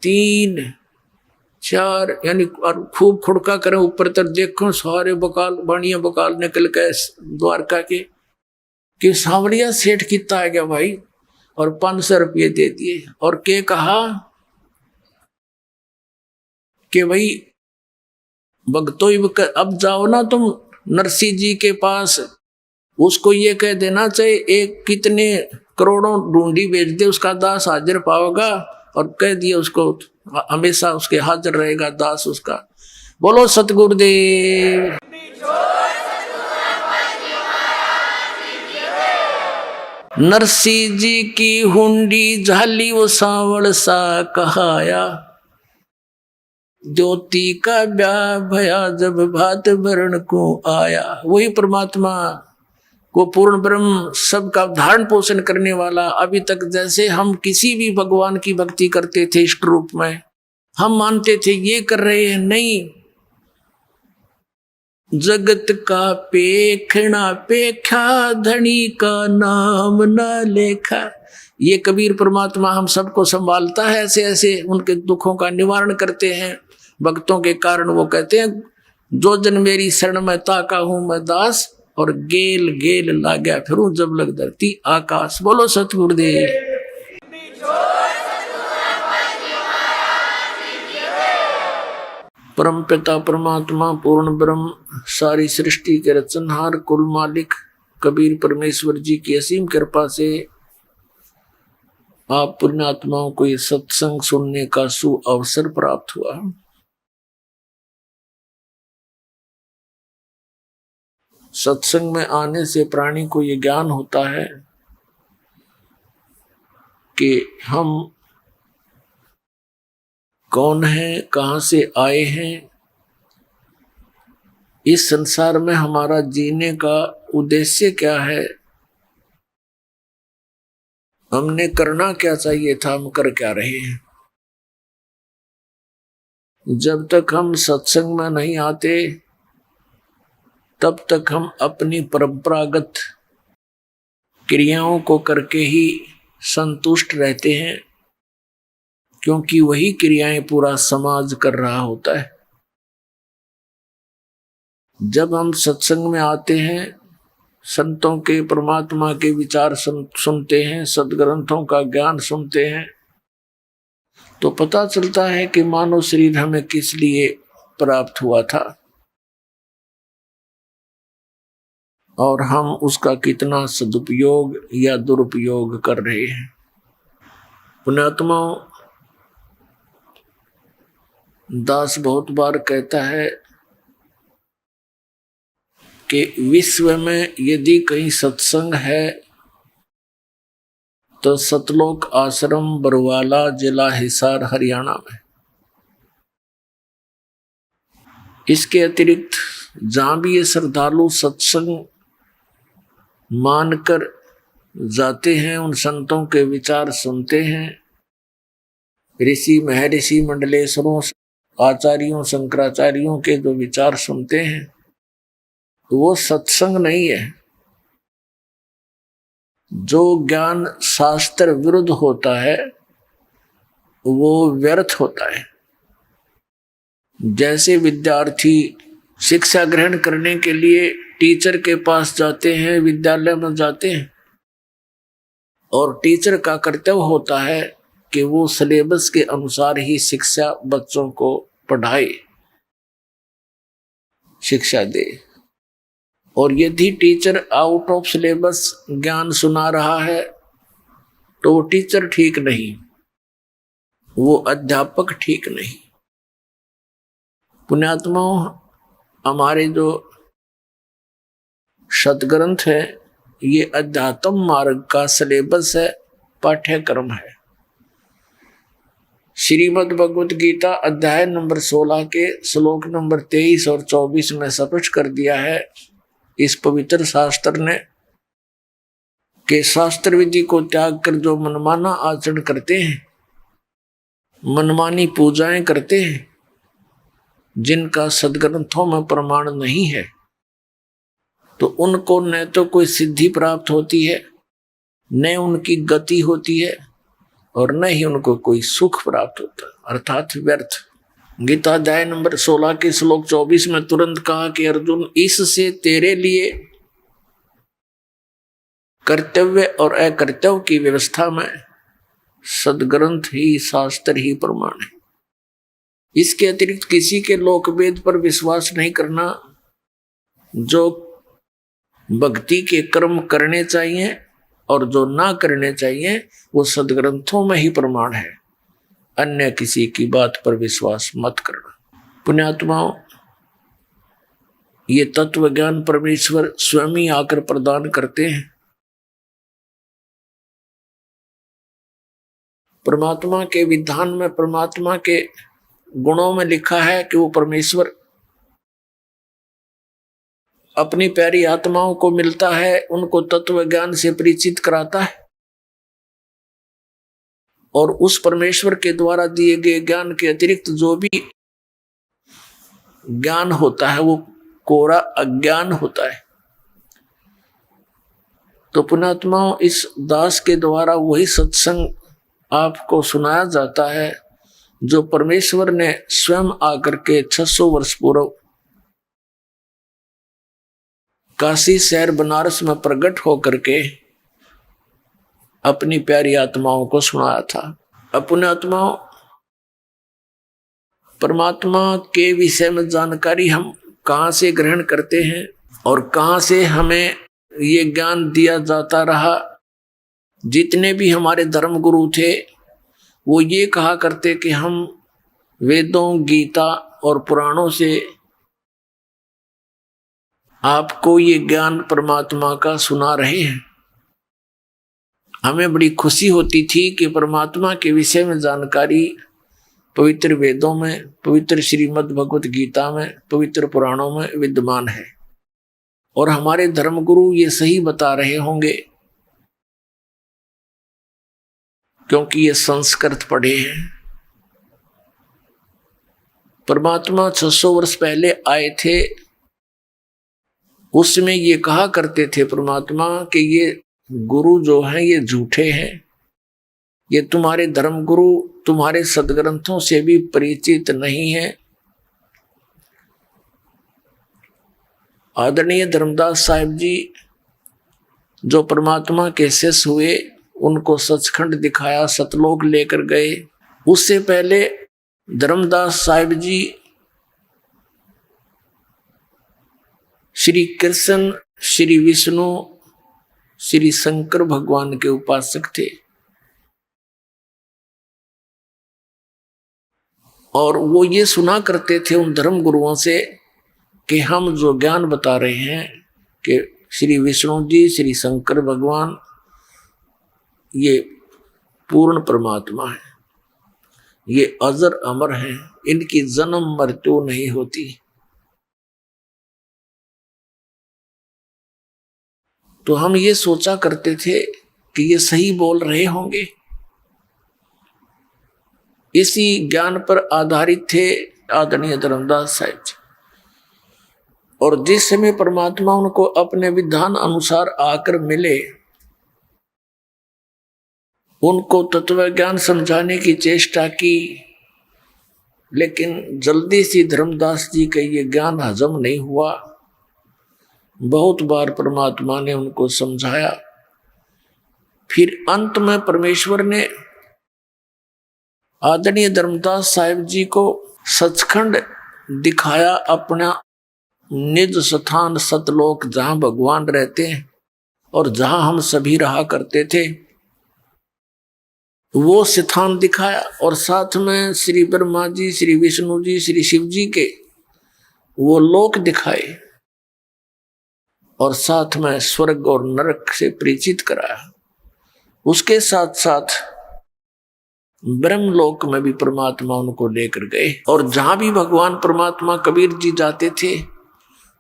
3 4, यानी और खूब खुड़का करें ऊपर तक देखो, सारे बकाल बाणिया बकाल निकल के द्वारका के कि सांवरिया सेठ कितना आ गया भाई, और 500 रुपये दे दिए। और के कहा कि भाई भक्तों अब जाओ ना तुम नरसिंह जी के पास, उसको ये कह देना चाहिए एक कितने करोड़ों ढूंढी बेच दे, उसका दास हाजिर पाओगा, और कह दिया उसको हमेशा उसके हाजिर रहेगा दास उसका। बोलो सतगुरुदेव। नरसिंह जी की हुंडी झाली वो सांवड़ सा कहाया, ज्योति का ब्याह भया जब भात भरण को आया। वही परमात्मा को पूर्ण ब्रह्म सबका धारण पोषण करने वाला। अभी तक जैसे हम किसी भी भगवान की भक्ति करते थे इष्ट रूप में, हम मानते थे ये कर रहे हैं, नहीं, जगत का पेखना पेखा, धनी का नाम न लेखा। ये कबीर परमात्मा हम सबको संभालता है, ऐसे ऐसे उनके दुखों का निवारण करते हैं भक्तों के कारण। वो कहते हैं, जो जन मेरी शरण में ताका हूं मैं दास, और गेल गेल लाग्या फिर जब लग धरती आकाश। बोलो सतगुरुदेव। परम पिता परमात्मा पूर्ण ब्रह्म सारी सृष्टि के रचनहार कुल मालिक कबीर परमेश्वर जी की असीम कृपा से आप पुण्यात्माओं को ये सत्संग सुनने का सु अवसर प्राप्त हुआ। सत्संग में आने से प्राणी को ये ज्ञान होता है कि हम कौन है, कहां से आए हैं, इस संसार में हमारा जीने का उद्देश्य क्या है, हमने करना क्या चाहिए था, हम कर क्या रहे हैं। जब तक हम सत्संग में नहीं आते तब तक हम अपनी परंपरागत क्रियाओं को करके ही संतुष्ट रहते हैं, क्योंकि वही क्रियाएं पूरा समाज कर रहा होता है। जब हम सत्संग में आते हैं, संतों के परमात्मा के विचार सुनते हैं, सदग्रंथों का ज्ञान सुनते हैं, तो पता चलता है कि मानव शरीर हमें किस लिए प्राप्त हुआ था और हम उसका कितना सदुपयोग या दुरुपयोग कर रहे हैं। पुण्यात्माओं, दास बहुत बार कहता है कि विश्व में यदि कहीं सत्संग है तो सतलोक आश्रम बरवाला जिला हिसार हरियाणा में। इसके अतिरिक्त जहां भी ये श्रद्धालु सत्संग मानकर जाते हैं, उन संतों के विचार सुनते हैं, ऋषि महर्षि मंडलेश्वरों आचार्यों शंकराचार्यों के जो विचार सुनते हैं, वो सत्संग नहीं है। जो ज्ञान शास्त्र विरुद्ध होता है वो व्यर्थ होता है। जैसे विद्यार्थी शिक्षा ग्रहण करने के लिए टीचर के पास जाते हैं, विद्यालय में जाते हैं, और टीचर का कर्तव्य होता है कि वो सिलेबस के अनुसार ही शिक्षा बच्चों को पढ़ाए, शिक्षा दे। और यदि टीचर आउट ऑफ सिलेबस ज्ञान सुना रहा है तो वो टीचर ठीक नहीं, वो अध्यापक ठीक नहीं। पुण्यात्माओं, हमारे जो सदग्रंथ है ये अध्यात्म मार्ग का सिलेबस है, पाठ्यक्रम है। श्रीमद् भगवत गीता अध्याय नंबर 16 के श्लोक नंबर 23 और 24 में स्पष्ट कर दिया है इस पवित्र शास्त्र ने कि शास्त्र विधि को त्याग कर जो मनमाना आचरण करते हैं, मनमानी पूजाएं करते हैं, जिनका सदग्रंथों में प्रमाण नहीं है, तो उनको न तो कोई सिद्धि प्राप्त होती है, न उनकी गति होती है, और न ही उनको कोई सुख प्राप्त होता, अर्थात व्यर्थ। गीता अध्याय नंबर 16 के श्लोक 24 में तुरंत कहा कि अर्जुन, इससे तेरे लिए कर्तव्य और अकर्तव्य की व्यवस्था में सदग्रंथ ही, शास्त्र ही प्रमाण है। इसके अतिरिक्त किसी के लोकवेद पर विश्वास नहीं करना। जो भक्ति के कर्म करने चाहिए और जो ना करने चाहिए वो सदग्रंथों में ही प्रमाण है, अन्य किसी की बात पर विश्वास मत करना। पुण्यात्माओं, ये तत्व ज्ञान परमेश्वर स्वयं ही आकर प्रदान करते हैं। परमात्मा के विधान में, परमात्मा के गुणों में लिखा है कि वो परमेश्वर अपनी प्यारी आत्माओं को मिलता है, उनको तत्व ज्ञान से परिचित कराता है, और उस परमेश्वर के द्वारा दिए गए ज्ञान के अतिरिक्त जो भी ज्ञान होता है वो कोरा अज्ञान होता है। तो पुण्यात्माओं, इस दास के द्वारा वही सत्संग आपको सुनाया जाता है जो परमेश्वर ने स्वयं आकर के 600 वर्ष पूर्व काशी शहर बनारस में प्रकट होकर के अपनी प्यारी आत्माओं को सुनाया था। अपने आत्माओं, परमात्मा के विषय में जानकारी हम कहाँ से ग्रहण करते हैं और कहाँ से हमें ये ज्ञान दिया जाता रहा। जितने भी हमारे धर्म गुरु थे वो ये कहा करते कि हम वेदों, गीता और पुराणों से आपको ये ज्ञान परमात्मा का सुना रहे हैं। हमें बड़ी खुशी होती थी कि परमात्मा के विषय में जानकारी पवित्र वेदों में, पवित्र श्रीमद् भगवत गीता में, पवित्र पुराणों में विद्यमान है और हमारे धर्मगुरु ये सही बता रहे होंगे क्योंकि ये संस्कृत पढ़े हैं। परमात्मा 600 वर्ष पहले आए थे, उसमें ये कहा करते थे परमात्मा कि ये गुरु जो हैं ये झूठे हैं, ये तुम्हारे धर्म गुरु तुम्हारे सदग्रंथों से भी परिचित नहीं है। आदरणीय धर्मदास साहिब जी जो परमात्मा के शिष्य हुए, उनको सचखंड दिखाया, सतलोक लेकर गए। उससे पहले धर्मदास साहिब जी श्री कृष्ण, श्री विष्णु, श्री शंकर भगवान के उपासक थे और वो ये सुना करते थे उन धर्म गुरुओं से कि हम जो ज्ञान बता रहे हैं कि श्री विष्णु जी, श्री शंकर भगवान ये पूर्ण परमात्मा है, ये अजर अमर हैं, इनकी जन्म मृत्यु नहीं होती। तो हम ये सोचा करते थे कि ये सही बोल रहे होंगे। इसी ज्ञान पर आधारित थे आदरणीय धर्मदास साहिब जी। और जिस समय परमात्मा उनको अपने विधान अनुसार आकर मिले, उनको तत्व ज्ञान समझाने की चेष्टा की, लेकिन जल्दी से धर्मदास जी का ये ज्ञान हजम नहीं हुआ। बहुत बार परमात्मा ने उनको समझाया, फिर अंत में परमेश्वर ने आदरणीय धर्मदास साहिब जी को सचखंड दिखाया, अपना निज स्थान सतलोक जहां भगवान रहते हैं और जहां हम सभी रहा करते थे, वो स्थान दिखाया और साथ में श्री ब्रह्मा जी, श्री विष्णु जी, श्री शिव जी के वो लोक दिखाए और साथ में स्वर्ग और नरक से परिचित कराया। उसके साथ साथ ब्रह्मलोक में भी परमात्मा उनको लेकर गए और जहां भी भगवान परमात्मा कबीर जी जाते थे,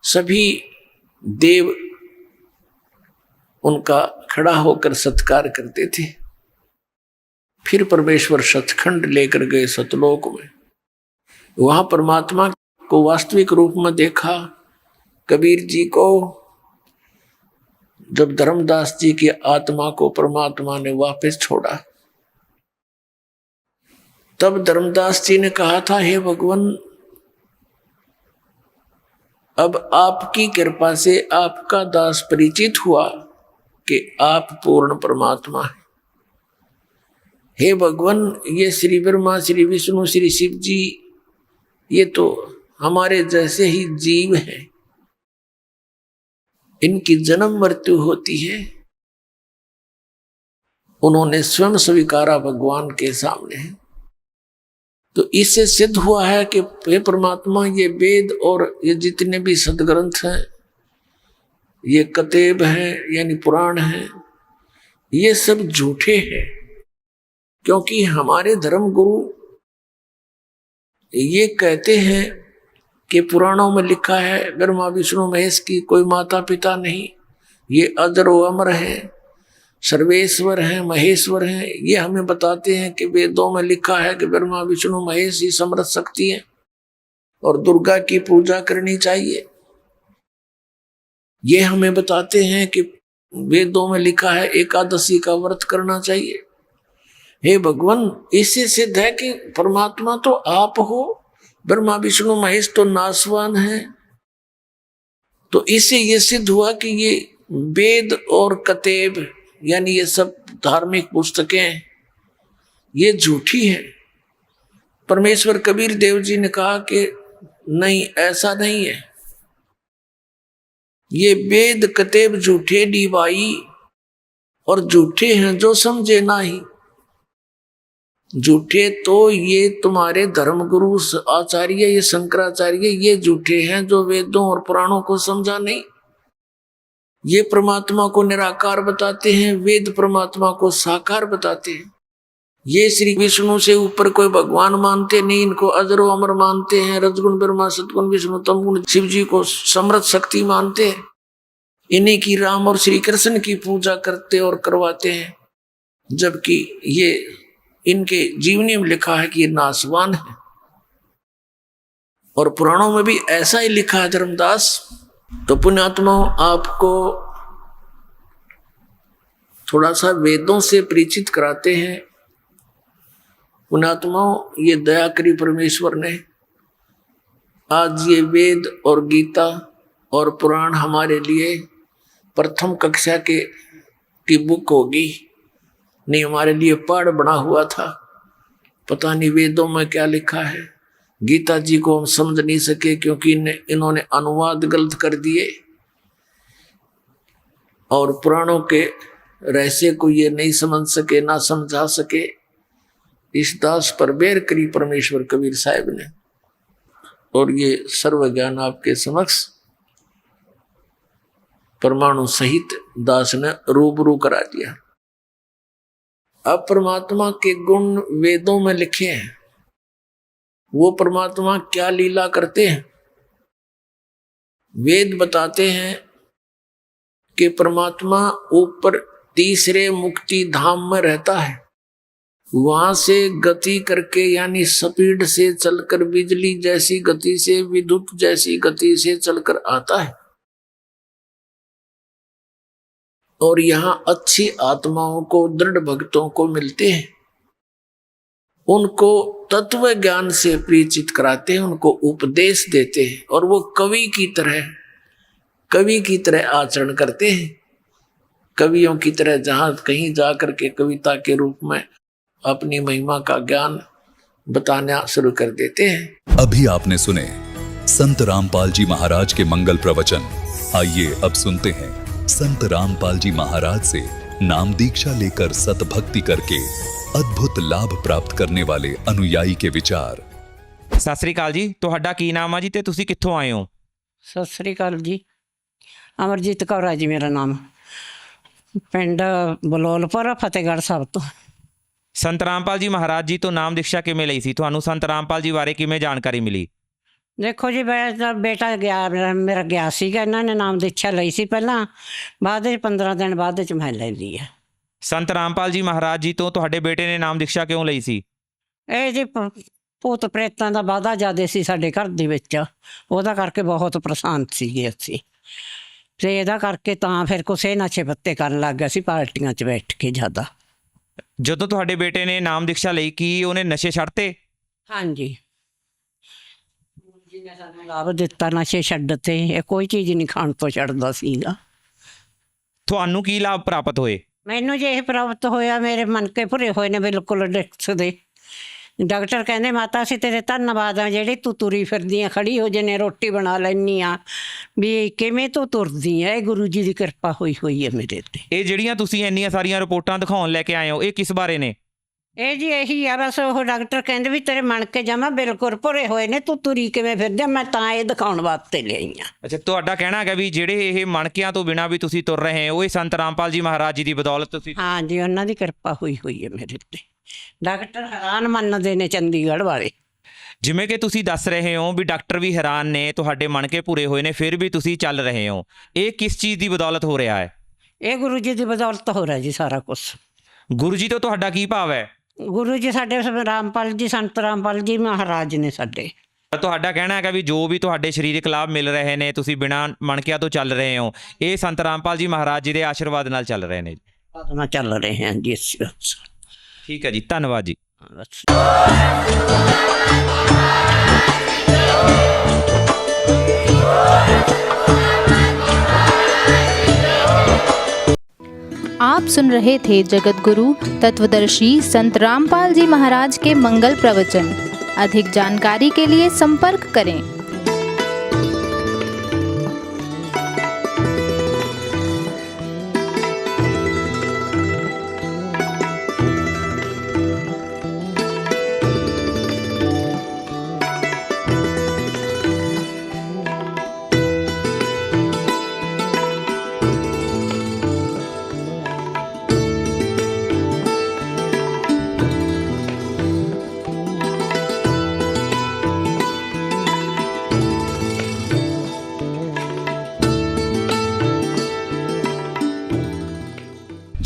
सभी देव उनका खड़ा होकर सत्कार करते थे। फिर परमेश्वर सचखंड लेकर गए सतलोक में, वहां परमात्मा को वास्तविक रूप में देखा। कबीर जी को जब धर्मदास जी की आत्मा को परमात्मा ने वापस छोड़ा, तब धर्मदास जी ने कहा था, हे भगवान, अब आपकी कृपा से आपका दास परिचित हुआ कि आप पूर्ण परमात्मा हैं। हे भगवान, ये श्री ब्रह्मा, श्री विष्णु, श्री शिव जी, ये तो हमारे जैसे ही जीव हैं, इनकी जन्म मृत्यु होती है। उन्होंने स्वयं स्वीकारा भगवान के सामने। तो इससे सिद्ध हुआ है कि हे परमात्मा, ये वेद और ये जितने भी सदग्रंथ हैं, ये कतेब हैं यानी पुराण हैं, ये सब झूठे हैं। क्योंकि हमारे धर्म गुरु ये कहते हैं कि पुराणों में लिखा है ब्रह्मा विष्णु महेश की कोई माता पिता नहीं, ये अजर व अमर है, सर्वेश्वर हैं, महेश्वर हैं। ये हमें बताते हैं कि वेदों में लिखा है कि ब्रह्मा विष्णु महेश ही समर्थ शक्ति है और दुर्गा की पूजा करनी चाहिए। ये हमें बताते हैं कि वेदों में लिखा है एकादशी का व्रत करना चाहिए। हे भगवान, इससे सिद्ध है कि परमात्मा तो आप हो, ब्रह्मा विष्णु महेश तो नासवान है, तो इससे ये सिद्ध हुआ कि ये वेद और कतेब यानी ये सब धार्मिक पुस्तकें ये झूठी है। परमेश्वर कबीर देव जी ने कहा कि नहीं, ऐसा नहीं है, ये वेद कतेब झूठे डी भाई, और झूठे हैं जो समझे नाही। झूठे तो ये तुम्हारे धर्मगुरु आचार्य, ये शंकराचार्य, ये झूठे हैं जो वेदों और पुराणों को समझा नहीं। ये परमात्मा को निराकार बताते हैं, वेद परमात्मा को साकार बताते हैं। ये श्री विष्णु से ऊपर कोई भगवान मानते नहीं, इनको अजरो अमर मानते हैं। रजगुण ब्रह्मा, सतगुण विष्णु, तमगुण शिव जी को समृद्ध शक्ति मानते हैं। इन्हीं की राम और श्री कृष्ण की पूजा करते और करवाते हैं, जबकि ये इनके जीवनी में लिखा है कि ये नासवान है। और पुराणों में भी ऐसा ही लिखा है धर्मदास। तो पुण्यात्माओं, आपको थोड़ा सा वेदों से परिचित कराते हैं। पुण्यात्माओं, ये दया करी परमेश्वर ने, आज ये वेद और गीता और पुराण हमारे लिए प्रथम कक्षा की बुक होगी। नहीं, हमारे लिए पढ़ बना हुआ था। पता नहीं वेदों में क्या लिखा है। गीता जी को हम समझ नहीं सके क्योंकि इन्होंने अनुवाद गलत कर दिए, और पुराणों के रहस्य को ये नहीं समझ सके, ना समझा सके। इस दास पर बेर करी परमेश्वर कबीर साहब ने, और ये सर्व ज्ञान आपके समक्ष परमाणु सहित दास ने रूबरू करा दिया। अब परमात्मा के गुण वेदों में लिखे हैं। वो परमात्मा क्या लीला करते हैं? वेद बताते हैं कि परमात्मा ऊपर तीसरे मुक्ति धाम में रहता है। वहां से गति करके यानी स्पीड से चलकर, बिजली जैसी गति से, विद्युत जैसी गति से चलकर आता है। और यहाँ अच्छी आत्माओं को, दृढ़ भक्तों को मिलते हैं। उनको तत्व ज्ञान से परिचित कराते हैं, उनको उपदेश देते हैं, और वो कवि की तरह आचरण करते हैं। कवियों की तरह जहां कहीं जाकर के कविता के रूप में अपनी महिमा का ज्ञान बताना शुरू कर देते हैं। अभी आपने सुने संत रामपाल जी महाराज के मंगल प्रवचन। आइए अब सुनते हैं संत रामपाल जी महाराज से नाम दीक्षा लेकर सतभक्ति करके अद्भुत लाभ प्राप्त करने वाले अनुयायी के विचार। ਸਤਿ ਸ੍ਰੀ ਅਕਾਲ ਜੀ, ਤੁਹਾਡਾ ਕੀ ਨਾਮ ਆ ਜੀ ਤੇ ਤੁਸੀਂ ਕਿੱਥੋਂ ਆਏ ਹੋ? ਸਤਿ ਸ੍ਰੀ ਅਕਾਲ ਜੀ, ਅਮਰਜੀਤ ਕੌਰ ਹੈ ਜੀ ਮੇਰਾ ਨਾਮ। ਪਿੰਡ ਬਲੋਲਪੁਰ, ਫਤਿਹਗੜ੍ਹ ਸਾਹਿਬ ਤੋਂ। ਸੰਤ ਰਾਮਪਾਲ ਜੀ ਮਹਾਰਾਜ ਜੀ ਤੋਂ ਨਾਮ ਦੀਕਸ਼ਾ ਕਿਵੇਂ ਲਈ ਸੀ? ਤੁਹਾਨੂੰ ਸੰਤ ਰਾਮਪਾਲ ਜੀ ਬਾਰੇ ਕਿਵੇਂ ਜਾਣਕਾਰੀ ਮਿਲੀ? ਦੇਖੋ ਜੀ, ਮੈਂ ਬੇਟਾ ਗਿਆ, ਮੇਰਾ ਗਿਆ ਸੀਗਾ, ਇਹਨਾਂ ਨੇ ਨਾਮ ਦੀਕਸ਼ਾ ਲਈ ਸੀ ਪਹਿਲਾਂ, ਬਾਅਦ ਵਿੱਚ 15 ਦਿਨ ਬਾਅਦ ਵਿੱਚ ਮੈਂ ਲੈ ਲਈ ਹੈ। ਸੰਤ ਰਾਮਪਾਲ ਜੀ ਮਹਾਰਾਜ ਜੀ ਤੋਂ ਤੁਹਾਡੇ ਬੇਟੇ ਨੇ ਨਾਮ ਦੀਕਸ਼ਾ ਕਿਉਂ ਲਈ ਸੀ? ਇਹ ਜੀ ਭੂਤ ਪ੍ਰੇਤਾਂ ਦਾ ਵਾਧਾ ਜ਼ਿਆਦਾ ਸੀ ਸਾਡੇ ਘਰ ਦੇ ਵਿੱਚ, ਉਹਦਾ ਕਰਕੇ ਬਹੁਤ ਪਰੇਸ਼ਾਨ ਸੀਗੇ ਅਸੀਂ, ਤੇ ਇਹਦਾ ਕਰਕੇ ਤਾਂ ਫਿਰ ਕੁਛ ਨਸ਼ੇ ਪੱਤੇ ਕਰਨ ਲੱਗ ਗਿਆ ਸੀ ਪਾਰਟੀਆਂ 'ਚ ਬੈਠ ਕੇ ਜ਼ਿਆਦਾ। ਜਦੋਂ ਤੁਹਾਡੇ ਬੇਟੇ ਨੇ ਨਾਮ ਦੀਕਸ਼ਾ ਲਈ, ਕੀ ਉਹਨੇ ਨਸ਼ੇ ਛੱਡਤੇ? ਹਾਂਜੀ, ਜਿਹਨੇ ਸਾਨੂੰ ਲਾਭ ਦਿੱਤਾ, ਨਸ਼ੇ ਛੱਡ ਤੇ, ਇਹ ਕੋਈ ਚੀਜ਼ ਨਹੀਂ ਖਾਣ ਤੋਂ ਛੱਡਦਾ ਸੀਗਾ। ਤੁਹਾਨੂੰ ਕੀ ਲਾਭ ਪ੍ਰਾਪਤ ਹੋਏ? ਮੈਨੂੰ ਜੇ ਇਹ ਪ੍ਰਾਪਤ ਹੋਇਆ, ਮੇਰੇ ਮਨਕੇ ਭਰੇ ਹੋਏ ਨੇ ਬਿਲਕੁਲ ਡਿਕਸ ਦੇ। ਡਾਕਟਰ ਕਹਿੰਦੇ ਮਾਤਾ ਅਸੀਂ ਤੇਰੇ ਧੰਨਵਾਦ ਆ, ਜਿਹੜੀ ਤੂੰ ਤੁਰੀ ਫਿਰਦੀ ਆ, ਖੜੀ ਹੋ ਜਨੇ, ਰੋਟੀ ਬਣਾ ਲੈਂਦੀ ਆ, ਵੀ ਕਿਵੇਂ ਤੂੰ ਤੁਰਦੀ ਆ, ਇਹ ਗੁਰੂ ਜੀ ਦੀ ਕਿਰਪਾ ਹੋਈ ਹੈ ਮੇਰੇ ਤੇ। ਇਹ ਜਿਹੜੀਆਂ ਤੁਸੀਂ ਇੰਨੀਆਂ ਸਾਰੀਆਂ ਰਿਪੋਰਟਾਂ ਦਿਖਾਉਣ ਲੈ ਕੇ ਆਏ ਹੋ, ਇਹ ਕਿਸ ਬਾਰੇ ਨੇ? ਇਹ ਜੀ ਇਹੀ ਆ ਬਸ, ਉਹ ਡਾਕਟਰ ਕਹਿੰਦੇ ਵੀ ਤੇਰੇ ਮਣਕੇ ਜਮਾ ਬਿਲਕੁਲ ਭਰੇ ਹੋਏ ਨੇ, ਤੂੰ ਤੁਰੀ ਕਿਵੇਂ ਫਿਰਦੀ ਆ, ਮੈਂ ਤਾਂ ਇਹ ਦਿਖਾਉਣ ਵਾਸਤੇ ਲਿਆਈ ਆ। ਅੱਛਾ, ਤੁਹਾਡਾ ਕਹਿਣਾ ਹੈਗਾ ਵੀ ਜਿਹੜੇ ਇਹ ਮਣਕਿਆਂ ਤੋਂ ਬਿਨਾਂ ਵੀ ਤੁਸੀਂ ਤੁਰ ਰਹੇ ਹੋ, ਇਹ ਸੰਤ ਰਾਮਪਾਲ ਜੀ ਮਹਾਰਾਜ ਜੀ ਦੀ ਬਦੌਲਤ ਤੁਸੀਂ? ਹਾਂ ਜੀ, ਉਹਨਾਂ ਦੀ ਕਿਰਪਾ ਹੋਈ ਹੈ ਮੇਰੇ ਤੇ। ਡਾਕਟਰ ਹੈਰਾਨ ਮੰਨਦੇ ਨੇ ਚੰਡੀਗੜ੍ਹ ਵਾਲੇ। ਜਿਵੇਂ ਕਿ ਤੁਸੀਂ ਦੱਸ ਰਹੇ ਹੋ ਵੀ ਡਾਕਟਰ ਵੀ ਹੈਰਾਨ ਨੇ, ਤੁਹਾਡੇ ਮਣਕੇ ਪੂਰੇ ਹੋਏ ਨੇ, ਫਿਰ ਵੀ ਤੁਸੀਂ ਚੱਲ ਰਹੇ ਹੋ, ਇਹ ਕਿਸ ਚੀਜ਼ ਦੀ ਬਦੌਲਤ ਹੋ ਰਿਹਾ ਹੈ? ਇਹ ਗੁਰੂ ਜੀ ਦੀ ਬਦੌਲਤ ਹੋ ਰਿਹਾ ਜੀ ਸਾਰਾ ਕੁਛ। ਗੁਰੂ ਜੀ ਤੋਂ ਤੁਹਾਡਾ ਕੀ ਭਾਵ ਹੈ? ਗੁਰੂ ਜੀ ਸਾਡੇ ਰਾਮਪਾਲ ਜੀ, ਸੰਤ ਰਾਮਪਾਲ ਜੀ ਮਹਾਰਾਜ ਨੇ ਸਾਡੇ। ਤੁਹਾਡਾ ਕਹਿਣਾ ਹੈਗਾ ਵੀ ਜੋ ਵੀ ਤੁਹਾਡੇ ਸਰੀਰਕ ਲਾਭ ਮਿਲ ਰਹੇ ਨੇ, ਤੁਸੀਂ ਬਿਨਾਂ ਮਣਕਿਆਂ ਤੋਂ ਚੱਲ ਰਹੇ ਹੋ, ਇਹ ਸੰਤ ਰਾਮਪਾਲ ਜੀ ਮਹਾਰਾਜ ਜੀ ਦੇ ਆਸ਼ੀਰਵਾਦ ਨਾਲ ਚੱਲ ਰਹੇ ਨੇ? ਨਾਲ ਚੱਲ ਰਹੇ ਹਾਂ ਜੀ। ਠੀਕ ਹੈ ਜੀ, ਧੰਨਵਾਦ ਜੀ। ਬਸ। आप सुन रहे थे जगत गुरु तत्वदर्शी संत रामपाल जी महाराज के मंगल प्रवचन। अधिक जानकारी के लिए संपर्क करें।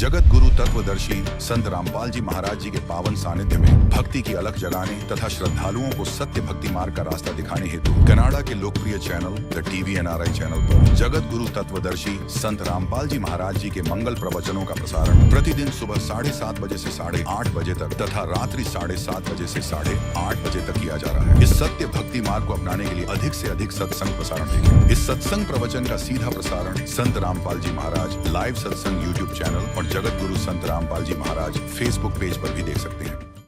जगत गुरु तत्वदर्शी संत रामपाल जी महाराज जी के पावन सानिध्य में भक्ति की अलख जगाने तथा श्रद्धालुओं को सत्य भक्ति मार्ग का रास्ता दिखाने हेतु कनाडा के लोकप्रिय channel the TV NRI channel पर जगत गुरु तत्वदर्शी संत रामपाल जी महाराज जी के मंगल प्रवचनों का प्रसारण प्रतिदिन सुबह 7:30 बजे से 8:30 बजे तक तथा रात्रि 7:30 बजे से 8:30 बजे तक किया जा रहा है। इस सत्य भक्ति मार्ग को अपनाने के लिए अधिक से अधिक सत्संग प्रसारण देखें। इस सत्संग प्रवचन का सीधा प्रसारण संत रामपाल जी महाराज लाइव सत्संग YouTube चैनल और जगत गुरु संत रामपाल जी महाराज फेसबुक पेज पर भी देख सकते हैं।